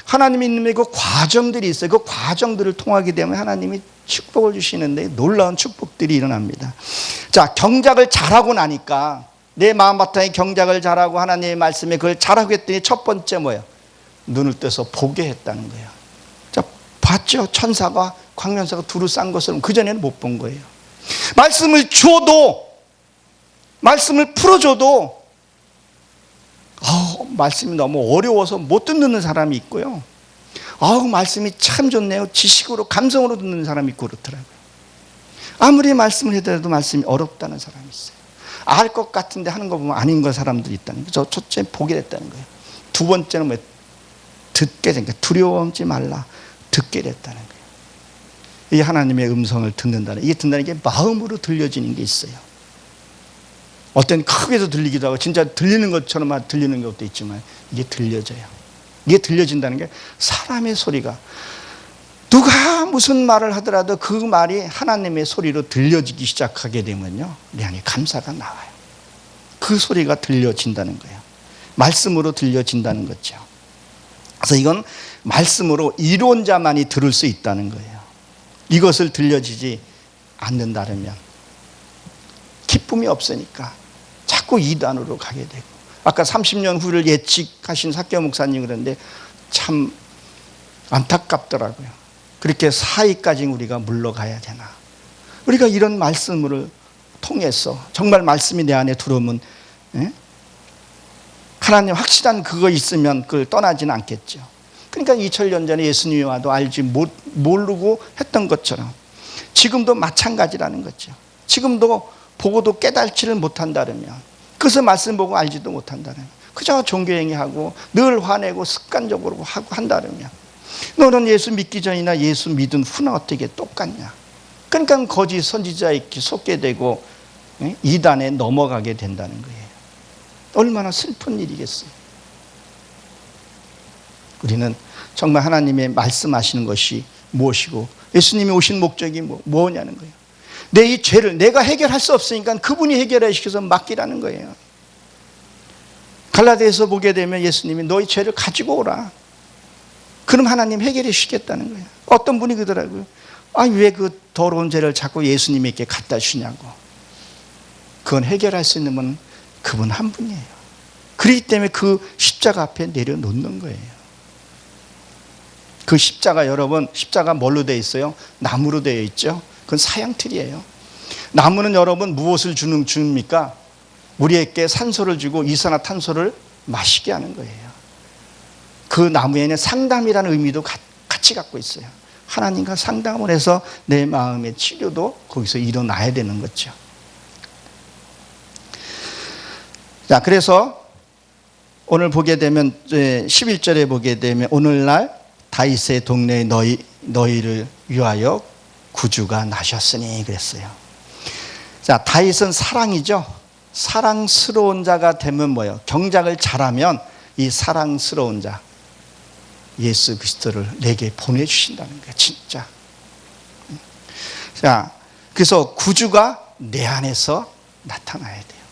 하나님이 있는 그 과정들이 있어요. 그 과정들을 통하게 되면 하나님이 축복을 주시는데 놀라운 축복들이 일어납니다. 자, 경작을 잘하고 나니까 내 마음바탕에 경작을 잘하고 하나님의 말씀에 그걸 잘하고 했더니 첫 번째 뭐예요? 눈을 떠서 보게 했다는 거예요. 자, 봤죠? 천사가 광명사가 두루 싼 것을 그전에는 못 본 거예요. 말씀을 줘도, 말씀을 풀어줘도 말씀이 너무 어려워서 못 듣는 사람이 있고요. 말씀이 참 좋네요. 지식으로 감성으로 듣는 사람이 있고 그렇더라고요. 아무리 말씀을 해도 말씀이 어렵다는 사람이 있어요. 알 것 같은데 하는 거 보면 아닌 거 사람들이 있다는 거죠. 첫째 보게 됐다는 거예요. 두 번째는 뭐 듣게 된 거예요. 두려워하지 말라. 듣게 됐다는 거예요. 이 하나님의 음성을 듣는다는, 이게 듣는다는 게 마음으로 들려지는 게 있어요. 어떤 크게도 들리기도 하고 진짜 들리는 것처럼 들리는 것도 있지만 이게 들려져요. 이게 들려진다는 게 사람의 소리가, 누가 무슨 말을 하더라도 그 말이 하나님의 소리로 들려지기 시작하게 되면요, 내 안에 감사가 나와요. 그 소리가 들려진다는 거예요. 말씀으로 들려진다는 거죠. 그래서 이건 말씀으로 이론자만이 들을 수 있다는 거예요. 이것을 들려지지 않는다면 기쁨이 없으니까 자꾸 이단으로 가게 되고, 아까 30년 후를 예측하신 사케오 목사님 그런데 참 안타깝더라고요. 그렇게 사이까지 우리가 물러가야 되나? 우리가 이런 말씀을 통해서 정말 말씀이 내 안에 들어오면, 하나님 확실한 그거 있으면 그걸 떠나지는 않겠죠. 그러니까 2000년 전에 예수님이 와도 알지 모르고 했던 것처럼 지금도 마찬가지라는 거죠. 지금도 보고도 깨달지를 못한다면, 그래서 말씀 보고 알지도 못한다면, 그저 종교행위하고 늘 화내고 습관적으로 하고 한다면, 너는 예수 믿기 전이나 예수 믿은 후나 어떻게 똑같냐? 그러니까 거짓 선지자에게 속게 되고 이단에 넘어가게 된다는 거예요. 얼마나 슬픈 일이겠어요. 우리는 정말 하나님의 말씀하시는 것이 무엇이고 예수님이 오신 목적이 뭐냐는 거예요. 내 이 죄를 내가 해결할 수 없으니까 그분이 해결해 주셔서 맡기라는 거예요. 갈라디아서 보게 되면 예수님이 너희 죄를 가지고 오라. 그럼 하나님 해결해 주시겠다는 거예요. 어떤 분이 그러더라고요. 왜 그 더러운 죄를 자꾸 예수님에게 갖다 주냐고. 그건 해결할 수 있는 분은 그분 한 분이에요. 그렇기 때문에 그 십자가 앞에 내려놓는 거예요. 그 십자가, 여러분, 십자가 뭘로 되어 있어요? 나무로 되어 있죠. 그건 사양틀이에요. 나무는 여러분 무엇을 줍니까? 우리에게 산소를 주고 이산화탄소를 마시게 하는 거예요. 그 나무에는 상담이라는 의미도 같이 갖고 있어요. 하나님과 상담을 해서 내 마음의 치료도 거기서 일어나야 되는 거죠. 자, 그래서 오늘 보게 되면 11절에 보게 되면 오늘날 다윗의 동네에 너희를 위하여 구주가 나셨으니 그랬어요. 자, 다윗은 사랑이죠. 사랑스러운 자가 되면 뭐예요? 경작을 잘하면 이 사랑스러운 자 예수 그리스도를 내게 보내주신다는 거예요. 진짜. 자, 그래서 구주가 내 안에서 나타나야 돼요.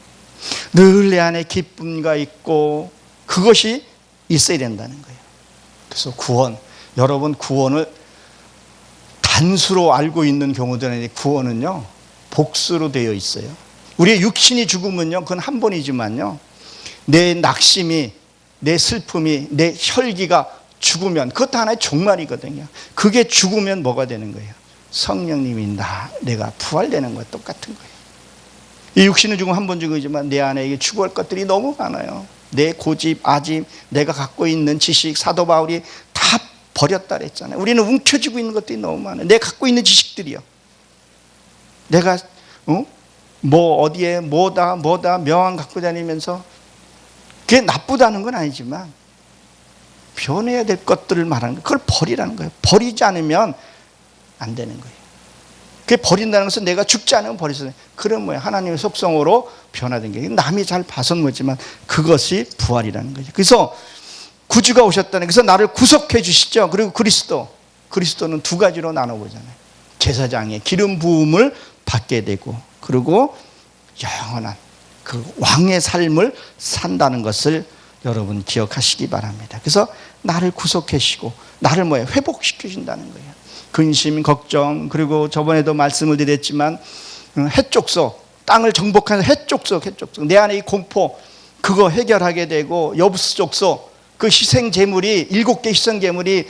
늘 내 안에 기쁨과 있고 그것이 있어야 된다는 거예요. 그래서 구원, 여러분 구원을 단수로 알고 있는 경우들은 구원은요 복수로 되어 있어요. 우리의 육신이 죽으면요 그건 한 번이지만요, 내 낙심이, 내 슬픔이, 내 혈기가 죽으면 그것도 하나의 종말이거든요. 그게 죽으면 뭐가 되는 거예요? 성령님이 내가 부활되는 거와 똑같은 거예요. 이 육신은 죽으면 한 번 죽이지만 내 안에 추구할 것들이 너무 많아요. 내 고집, 아집, 내가 갖고 있는 지식, 사도 바울이 다 버렸다 그랬잖아요. 우리는 움켜쥐고 있는 것들이 너무 많아요. 내가 갖고 있는 지식들이요. 내가 뭐 어디에 뭐다 명함 갖고 다니면서 그게 나쁘다는 건 아니지만 변해야 될 것들을 말하는 거예요. 그걸 버리라는 거예요. 버리지 않으면 안 되는 거예요. 그게 버린다는 것은 내가 죽지 않으면 버리서 그런 뭐예요? 하나님의 속성으로 변화된 게 남이 잘 봐서는 모르지만 그것이 부활이라는 거죠. 그래서 구주가 오셨다는, 그래서 나를 구속해 주시죠. 그리고 그리스도는 두 가지로 나눠보잖아요. 제사장의 기름 부음을 받게 되고, 그리고 영원한 그 왕의 삶을 산다는 것을 여러분 기억하시기 바랍니다. 그래서 나를 구속해 주시고 나를 뭐예요? 회복시켜 준다는 거예요. 근심, 걱정, 그리고 저번에도 말씀을 드렸지만 해족속, 땅을 정복하는 해족속, 내 안에 이 공포, 그거 해결하게 되고, 여부수족소, 그 희생 제물이 7개 희생 제물이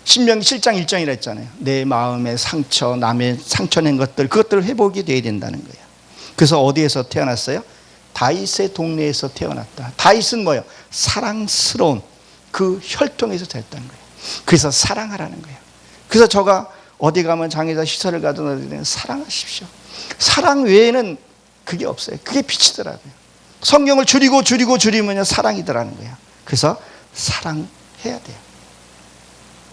신명기 7장 1장이라 했잖아요. 내 마음의 상처, 남의 상처낸 것들, 그것들을 회복이 돼야 된다는 거예요. 그래서 어디에서 태어났어요? 다윗의 동네에서 태어났다. 다윗은 뭐예요? 사랑스러운 그 혈통에서 됐다는 거예요. 그래서 사랑하라는 거예요. 그래서 저가 어디 가면 장애자 시설을 가든 어디든 사랑하십시오. 사랑 외에는 그게 없어요. 그게 빛이더라고요. 성경을 줄이면요 사랑이더라는 거예요. 그래서 사랑해야 돼요.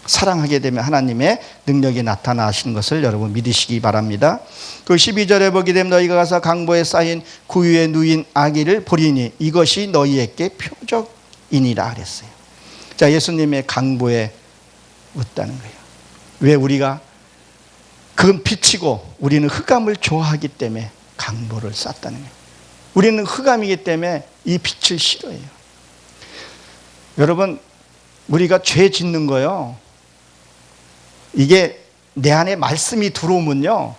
사랑하게 되면 하나님의 능력이 나타나시는 것을 여러분 믿으시기 바랍니다. 그 12절에 보게 되면 너희가 가서 강보에 쌓인 구유에 누인 아기를 보리니 이것이 너희에게 표적이니라 그랬어요. 자, 예수님의 강보에 웃다는 거예요. 왜? 우리가 그건 빛이고 우리는 흑암을 좋아하기 때문에 강보를 쌓았다는 거예요. 우리는 흑암이기 때문에 이 빛을 싫어해요. 여러분, 우리가 죄 짓는 거요, 이게 내 안에 말씀이 들어오면요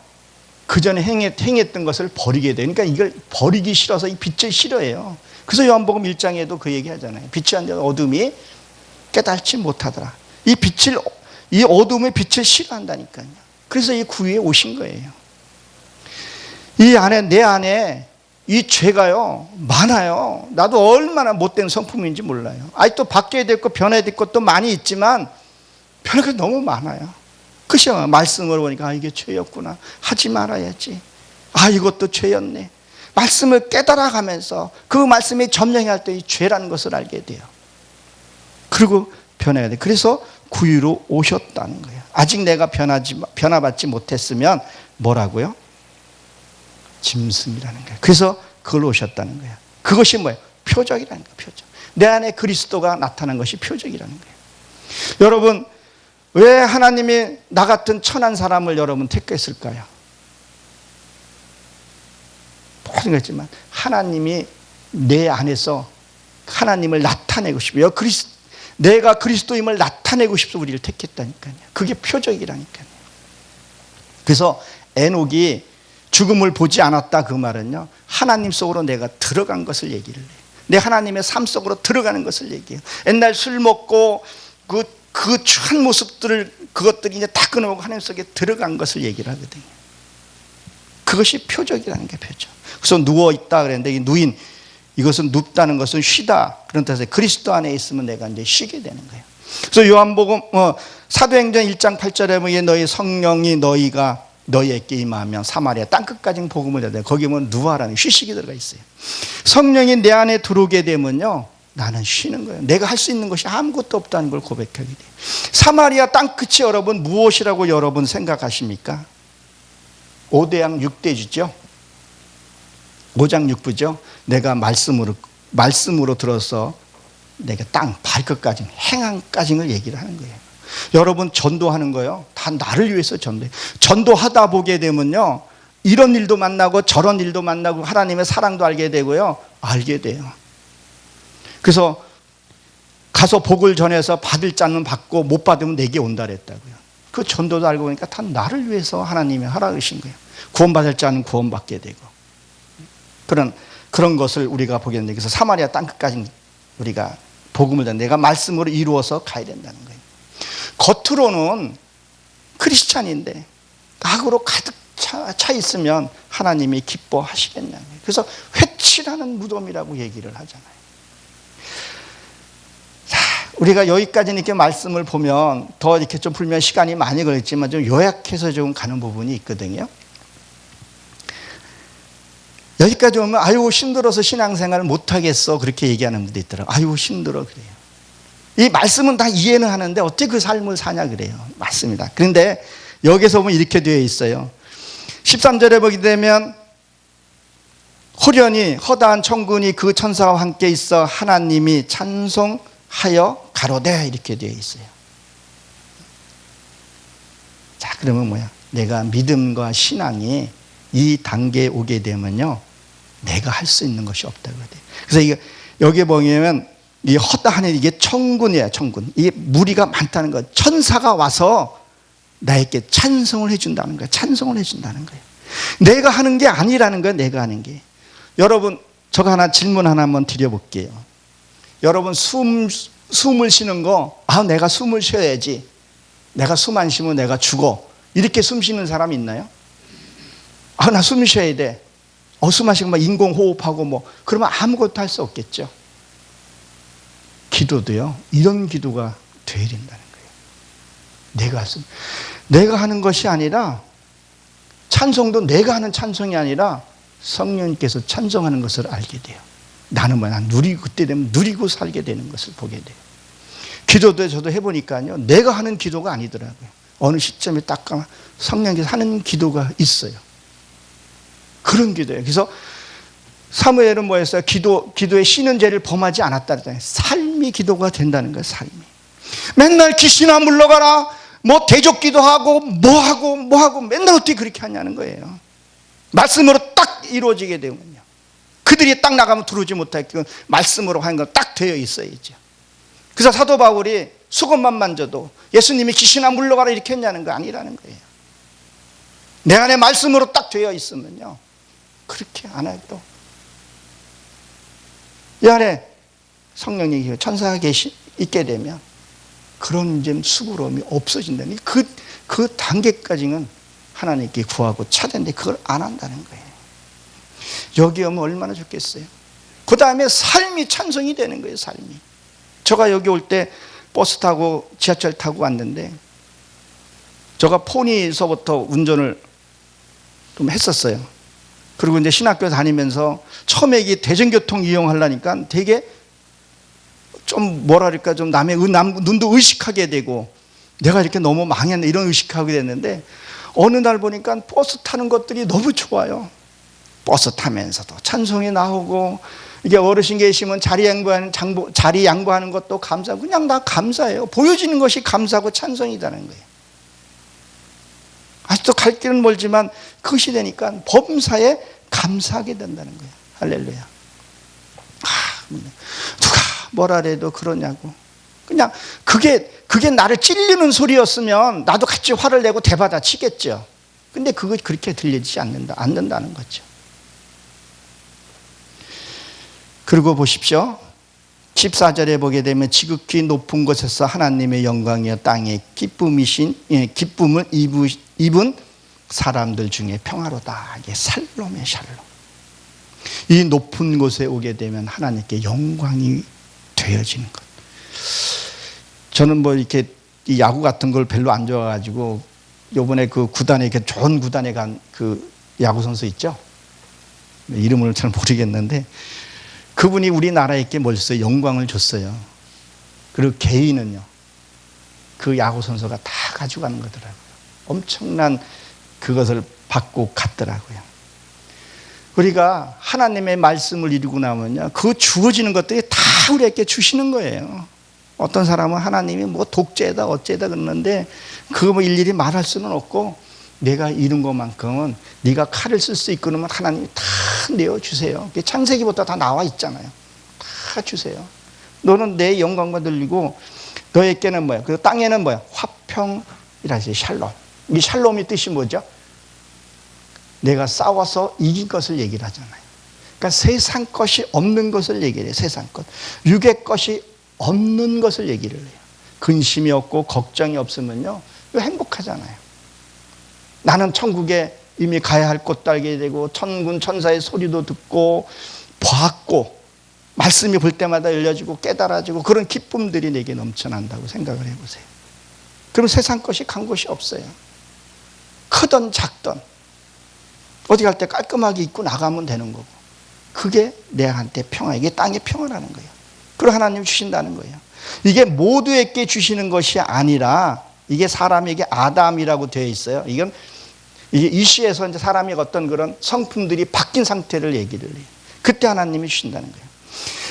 그 전에 행했던 것을 버리게 돼요. 그러니까 이걸 버리기 싫어서 이 빛을 싫어해요. 그래서 요한복음 1장에도 그 얘기 하잖아요. 빛이 안 되는 어둠이 깨닫지 못하더라. 이 어둠의 빛을 싫어한다니까요. 그래서 이 구유에 오신 거예요. 이 안에, 내 안에 이 죄가요 많아요. 나도 얼마나 못된 성품인지 몰라요. 아직도 바뀌어야 될 것, 변해야 될 것도 많이 있지만 변할 게 너무 많아요. 그죠? 말씀을 보니까 이게 죄였구나, 하지 말아야지, 이것도 죄였네. 말씀을 깨달아가면서 그 말씀이 점령할 때 이 죄라는 것을 알게 돼요. 그리고 변해야 돼. 그래서 구유로 오셨다는 거예요. 아직 내가 변화받지 못했으면 뭐라고요? 짐승이라는 거예요. 그래서 그걸 오셨다는 거예요. 그것이 뭐예요? 표적이라는 거예요. 표적. 내 안에 그리스도가 나타난 것이 표적이라는 거예요. 여러분, 왜 하나님이 나 같은 천한 사람을 여러분 택했을까요? 모든 것이지만 하나님이 내 안에서 하나님을 나타내고 싶어요. 내가 그리스도임을 나타내고 싶어서 우리를 택했다니까요. 그게 표적이라니까요. 그래서 에녹이 죽음을 보지 않았다, 그 말은요 하나님 속으로 내가 들어간 것을 얘기를 해요. 내 하나님의 삶 속으로 들어가는 것을 얘기해요. 옛날 술 먹고 그 추한 모습들을, 그것들이 이제 다 끊어먹고 하나님 속에 들어간 것을 얘기를 하거든요. 그것이 표적이라는 게 표적. 그래서 누워있다 그랬는데 이 누인, 이것은 눕다는 것은 쉬다 그런 뜻에서 그리스도 안에 있으면 내가 이제 쉬게 되는 거예요. 그래서 요한복음 사도행전 1장 8절에 보면 너희 성령이 너희에게 임하면 사마리아 땅끝까지 복음을 전해. 거기 보면 누아라는 휴식이 들어가 있어요. 성령이 내 안에 들어오게 되면요 나는 쉬는 거예요. 내가 할 수 있는 것이 아무것도 없다는 걸 고백하게 돼요. 사마리아 땅끝이 여러분 무엇이라고 여러분 생각하십니까? 5대양 6대주죠. 5장 6부죠. 내가 말씀으로 들어서 내가 땅 발끝까지 행함까지를 얘기를 하는 거예요. 여러분 전도하는 거요 다 나를 위해서 전도해요. 전도하다 보게 되면요 이런 일도 만나고 저런 일도 만나고 하나님의 사랑도 알게 되고요 알게 돼요. 그래서 가서 복을 전해서 받을 자는 받고 못 받으면 내게 온다 그랬다고요. 그 전도도 알고 보니까 다 나를 위해서 하나님이 하라 그러신 거예요. 구원받을 자는 구원받게 되고 그런 것을 우리가 보게 되는데, 그래서 사마리아 땅끝까지 우리가 복음을 전해 내가 말씀으로 이루어서 가야 된다는 거예요. 겉으로는 크리스찬인데 악으로 가득 차 있으면 하나님이 기뻐하시겠냐는 거예요. 그래서 회칠하는 무덤이라고 얘기를 하잖아요. 자, 우리가 여기까지 이렇게 말씀을 보면 더 이렇게 좀 풀면 시간이 많이 걸리지만 좀 요약해서 좀 가는 부분이 있거든요. 여기까지 오면 아유 힘들어서 신앙생활을 못하겠어 그렇게 얘기하는 분도 있더라고요. 아유 힘들어 그래요. 이 말씀은 다 이해는 하는데 어떻게 그 삶을 사냐 그래요. 맞습니다. 그런데 여기서 보면 이렇게 되어 있어요. 13절에 보게 되면 호련히 허다한 천군이 그 천사와 함께 있어 하나님이 찬송하여 가로되 이렇게 되어 있어요. 자, 그러면 뭐야? 내가 믿음과 신앙이 이 단계에 오게 되면요, 내가 할 수 있는 것이 없다고 해요. 그래서 이게 여기 보면 이 허다한 이게 천군이에요. 천군. 이게 무리가 많다는 거. 천사가 와서 나에게 찬송을 해준다는 거예요. 찬송을 해준다는 거예요. 내가 하는 게 아니라는 거예요. 내가 하는 게. 여러분, 저거 하나 질문 하나 한번 드려볼게요. 여러분 숨을 쉬는 거, 내가 숨을 쉬어야지. 내가 숨 안 쉬면 내가 죽어. 이렇게 숨 쉬는 사람 있나요? 나 숨 쉬어야 돼. 숨 마시고 막 인공호흡하고 뭐 그러면 아무것도 할 수 없겠죠. 기도도요. 이런 기도가 되어야 된다는 거예요. 내가 하는 것이 아니라 찬송도 내가 하는 찬송이 아니라 성령님께서 찬송하는 것을 알게 돼요. 나는 난 누리고 그때 되면 누리고 살게 되는 것을 보게 돼요. 기도도 저도 해보니까요. 내가 하는 기도가 아니더라고요. 어느 시점에 딱 성령께서 하는 기도가 있어요. 그런 기도예요. 그래서 사무엘은 뭐였어요? 기도에 쉬는 죄를 범하지 않았다잖아요. 삶이 기도가 된다는 거예요. 삶이. 맨날 귀신아 물러가라. 뭐 대적기도 하고 뭐하고 맨날 어떻게 그렇게 하냐는 거예요. 말씀으로 딱 이루어지게 되면요. 그들이 딱 나가면 들어오지 못하게끔 말씀으로 하는 건 딱 되어 있어야죠. 그래서 사도 바울이 수건만 만져도 예수님이 귀신아 물러가라 이렇게 했냐는 거 아니라는 거예요. 내 안에 말씀으로 딱 되어 있으면요. 그렇게 안 해도 이 안에 성령이 천사가 있게 되면 그런 좀 수고로움이 없어진다는 그 단계까지는 하나님께 구하고 찾았는데 그걸 안 한다는 거예요. 여기 오면 얼마나 좋겠어요. 그 다음에 삶이 찬송이 되는 거예요. 삶이. 제가 여기 올 때 버스 타고 지하철 타고 왔는데 제가 포니서부터 운전을 좀 했었어요. 그리고 이제 신학교 다니면서 처음에 이 대중교통 이용하려니까 되게 좀 뭐랄까 좀 남의 눈도 의식하게 되고 내가 이렇게 너무 망했네 이런 의식하게 됐는데 어느 날 보니까 버스 타는 것들이 너무 좋아요. 버스 타면서도 찬송이 나오고 이게 어르신 계시면 자리 양보하는 것도 감사하고 그냥 다 감사해요. 보여지는 것이 감사하고 찬송이라는 거예요. 아직도 갈 길은 멀지만 그것이 되니까 범사에 감사하게 된다는 거예요. 할렐루야. 누가 뭐라 해도 그러냐고. 그냥 그게 나를 찔리는 소리였으면 나도 같이 화를 내고 대받아 치겠죠. 근데 그거 그렇게 들리지 않는다는 거죠. 그리고 보십시오. 14절에 보게 되면 지극히 높은 곳에서 하나님의 영광이여 땅에 기쁨을 입은 사람들 중에 평화로다. 이게 샬롬의 샬롬. 이 높은 곳에 오게 되면 하나님께 영광이 되어지는 것. 저는 뭐 이렇게 이 야구 같은 걸 별로 안 좋아가지고 요번에 그 구단에 이렇게 좋은 구단에 간 그 야구 선수 있죠? 이름을 잘 모르겠는데 그분이 우리나라에게 뭘 줬어요? 영광을 줬어요. 그리고 개인은요, 그 야구 선수가 다 가져가는 거더라고요. 엄청난 그것을 받고 갔더라고요. 우리가 하나님의 말씀을 이루고 나면요, 그 주어지는 것들이 다 우리에게 주시는 거예요. 어떤 사람은 하나님이 뭐 독재다 어째다 그러는데 그거 뭐 일일이 말할 수는 없고 내가 이룬 것만큼은 네가 칼을 쓸 수 있고 그러면 하나님이 다 내어주세요. 창세기부터 다 나와 있잖아요. 다 주세요. 너는 내 영광만 들리고 너에게는 뭐야? 그 땅에는 뭐야? 화평이라지 샬롬. 이 샬롬의 뜻이 뭐죠? 내가 싸워서 이긴 것을 얘기를 하잖아요. 그러니까 세상 것이 없는 것을 얘기를 해요. 세상 것. 육의 것이 없는 것을 얘기를 해요. 근심이 없고 걱정이 없으면요, 행복하잖아요. 나는 천국에 이미 가야 할 곳도 알게 되고 천군 천사의 소리도 듣고 봤고 말씀이 볼 때마다 열려지고 깨달아지고 그런 기쁨들이 내게 넘쳐난다고 생각을 해보세요. 그럼 세상 것이 간 곳이 없어요. 크든 작든 어디 갈 때 깔끔하게 입고 나가면 되는 거고 그게 내한테 평화, 이게 땅의 평화라는 거예요. 그걸 하나님 주신다는 거예요. 이게 모두에게 주시는 것이 아니라 이게 사람에게 아담이라고 되어 있어요. 이건 이게 이시에서 이제 사람의 어떤 그런 성품들이 바뀐 상태를 얘기를 해요. 그때 하나님이 주신다는 거예요.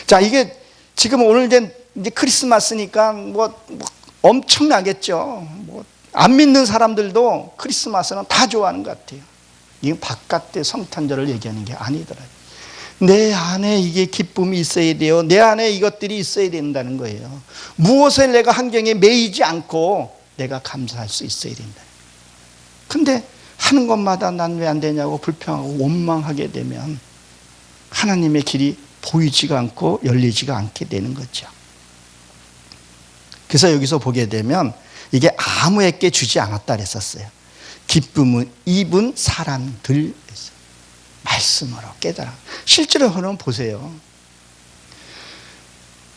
자, 이게 지금 오늘 이제 크리스마스니까 뭐 엄청나겠죠. 뭐 안 믿는 사람들도 크리스마스는 다 좋아하는 것 같아요. 이건 바깥의 성탄절을 얘기하는 게 아니더라고요. 내 안에 이게 기쁨이 있어야 돼요. 내 안에 이것들이 있어야 된다는 거예요. 무엇에 내가 환경에 매이지 않고 내가 감사할 수 있어야 된다. 근데 하는 것마다 난 왜 안 되냐고 불평하고 원망하게 되면 하나님의 길이 보이지가 않고 열리지가 않게 되는 거죠. 그래서 여기서 보게 되면 이게 아무에게 주지 않았다 그랬었어요. 기쁨은 입은 사람들, 말씀으로 깨달아. 실제로 그러면 보세요.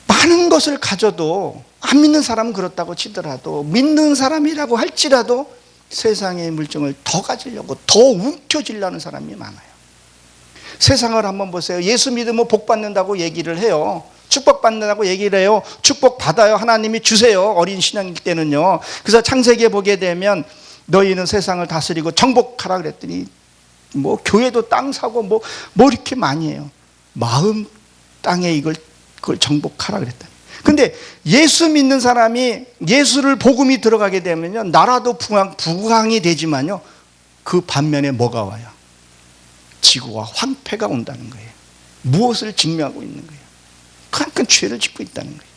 많은 것을 가져도 안 믿는 사람은 그렇다고 치더라도 믿는 사람이라고 할지라도 세상의 물정을 더 가지려고 더 움켜쥐려는 사람이 많아요. 세상을 한번 보세요. 예수 믿으면 복 받는다고 얘기를 해요. 축복 받는다고 얘기를 해요. 축복 받아요. 하나님이 주세요. 어린 신앙일 때는요. 그래서 창세기에 보게 되면 너희는 세상을 다스리고 정복하라 그랬더니 뭐 교회도 땅 사고 뭐 이렇게 많이 해요. 마음 땅에 그걸 정복하라 그랬다. 근데 예수 믿는 사람이 예수를 복음이 들어가게 되면요, 나라도 부강이 되지만요, 그 반면에 뭐가 와요? 지구와 황폐가 온다는 거예요. 무엇을 증명하고 있는 거예요? 그러니까 죄를 짓고 있다는 거예요.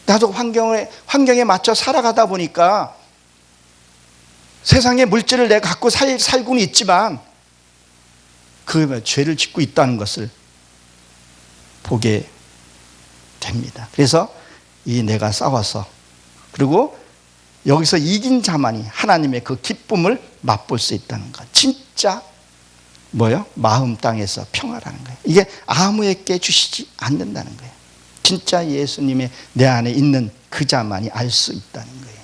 나도 환경에 맞춰 살아가다 보니까 세상의 물질을 내가 갖고 살고는 있지만 그 죄를 짓고 있다는 것을 보게 됩니다. 그래서 이 내가 싸워서 그리고 여기서 이긴 자만이 하나님의 그 기쁨을 맛볼 수 있다는 것. 진짜 뭐요? 마음 땅에서 평화라는 거예요. 이게 아무에게 주시지 않는다는 거예요. 진짜 예수님의 내 안에 있는 그 자만이 알 수 있다는 거예요.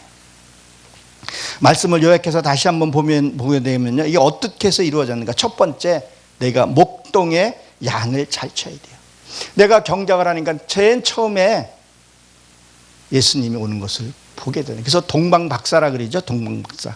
말씀을 요약해서 다시 한번 보게 되면요, 이게 어떻게 해서 이루어졌는가? 첫 번째, 내가 목동의 양을 잘 쳐야 돼요. 내가 경작을 하니까 제일 처음에 예수님이 오는 것을 보게 되는. 그래서 동방박사라 그러죠. 동방박사.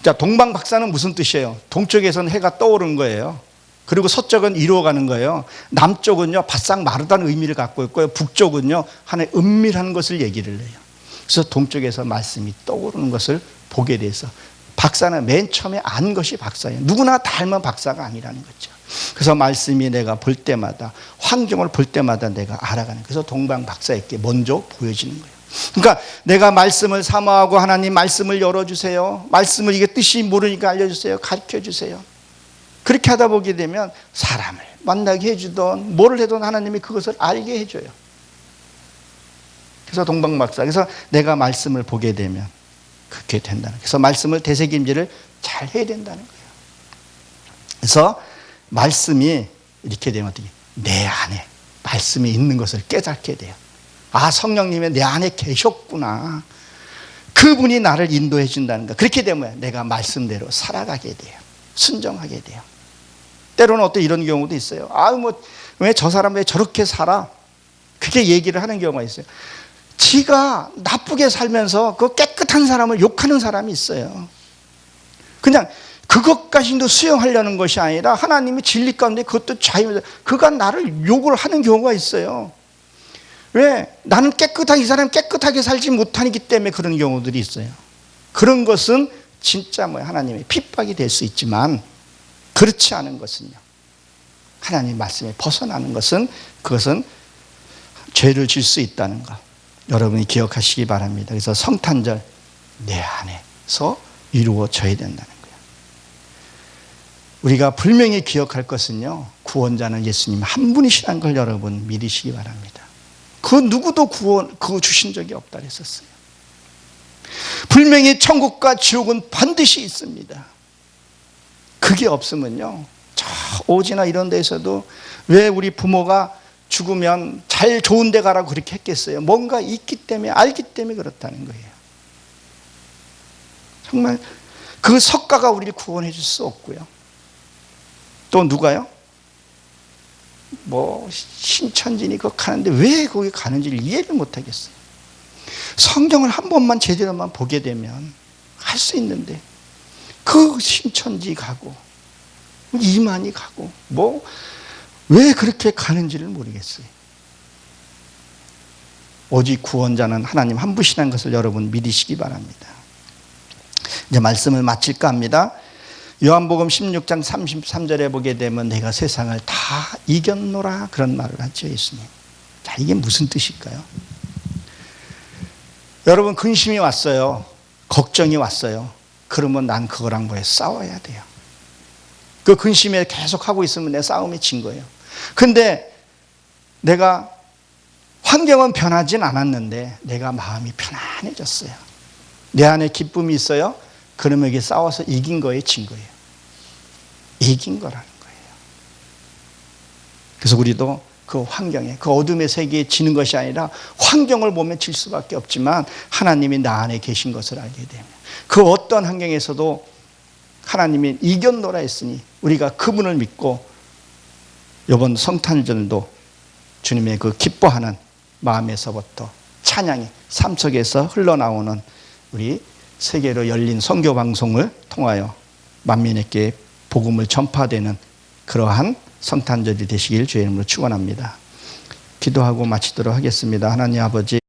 자, 동방박사는 무슨 뜻이에요? 동쪽에서는 해가 떠오르는 거예요. 그리고 서쪽은 이루어가는 거예요. 남쪽은요, 바싹 마르다는 의미를 갖고 있고요. 북쪽은요, 하나의 은밀한 것을 얘기를 해요. 그래서 동쪽에서 말씀이 떠오르는 것을 보게 돼서 박사는 맨 처음에 안 것이 박사예요. 누구나 닮은 박사가 아니라는 거죠. 그래서 말씀이 내가 볼 때마다, 환경을 볼 때마다 내가 알아가는. 그래서 동방박사에게 먼저 보여지는 거예요. 그러니까 내가 말씀을 사모하고 하나님 말씀을 열어주세요. 말씀을 이게 뜻이 모르니까 알려주세요. 가르쳐주세요. 그렇게 하다 보게 되면 사람을 만나게 해주던 뭐를 해도 하나님이 그것을 알게 해줘요. 그래서 동방박사. 그래서 내가 말씀을 보게 되면 그렇게 된다는 거예요. 그래서 말씀을 되새김질을 잘 해야 된다는 거예요. 그래서 말씀이 이렇게 되면 어떻게 내 안에 말씀이 있는 것을 깨닫게 돼요. 아, 성령님이 내 안에 계셨구나. 그분이 나를 인도해 준다는 거. 그렇게 되면 내가 말씀대로 살아가게 돼요. 순종하게 돼요. 때로는 어떤 이런 경우도 있어요. 아, 뭐 왜 저 사람 왜 저렇게 살아? 그렇게 얘기를 하는 경우가 있어요. 지가 나쁘게 살면서 그 깨끗한 사람을 욕하는 사람이 있어요. 그냥 그것까지도 수용하려는 것이 아니라 하나님의 진리 가운데 그것도 자유, 그가 나를 욕을 하는 경우가 있어요. 왜? 나는 이 사람이 깨끗하게 살지 못하기 때문에 그런 경우들이 있어요. 그런 것은 진짜 하나님의 핍박이 될 수 있지만 그렇지 않은 것은요, 하나님 말씀에 벗어나는 것은 그것은 죄를 질 수 있다는 것 여러분이 기억하시기 바랍니다. 그래서 성탄절 내 안에서 이루어져야 된다는 거예요. 우리가 분명히 기억할 것은요, 구원자는 예수님 한 분이시라는 걸 여러분 믿으시기 바랍니다. 그 누구도 그거 주신 적이 없다 그랬었어요. 분명히 천국과 지옥은 반드시 있습니다. 그게 없으면요, 저 오지나 이런 데서도 왜 우리 부모가 죽으면 잘 좋은 데 가라고 그렇게 했겠어요? 뭔가 있기 때문에, 알기 때문에 그렇다는 거예요. 정말 그 석가가 우리를 구원해 줄 수 없고요. 또 누가요? 신천지니 그거 가는데 왜 거기 가는지를 이해를 못하겠어요. 성경을 한 번만 제대로만 보게 되면 할 수 있는데 그 신천지 가고 이만희 가고 왜 그렇게 가는지를 모르겠어요. 오직 구원자는 하나님 한 분이라는 것을 여러분 믿으시기 바랍니다. 이제 말씀을 마칠까 합니다. 요한복음 16장 33절에 보게 되면 내가 세상을 다 이겼노라 그런 말을 하죠, 예수님. 자, 이게 무슨 뜻일까요? 여러분, 근심이 왔어요. 걱정이 왔어요. 그러면 난 그거랑 싸워야 돼요. 그 근심에 계속 하고 있으면 내 싸움에 진 거예요. 근데 내가 환경은 변하진 않았는데 내가 마음이 편안해졌어요. 내 안에 기쁨이 있어요. 그러면 이게 싸워서 이긴 거예요, 진 거예요? 이긴 거라는 거예요. 그래서 우리도 그 환경에, 그 어둠의 세계에 지는 것이 아니라 환경을 보면 질 수밖에 없지만 하나님이 나 안에 계신 것을 알게 되면 그 어떤 환경에서도 하나님이 이겼노라 했으니 우리가 그분을 믿고 이번 성탄절도 주님의 그 기뻐하는 마음에서부터 찬양이 삶 속에서 흘러나오는 우리 세계로 열린 선교 방송을 통하여 만민에게 복음을 전파되는 그러한 성탄절이 되시길 주의 이름으로 축원합니다. 기도하고 마치도록 하겠습니다. 하나님 아버지,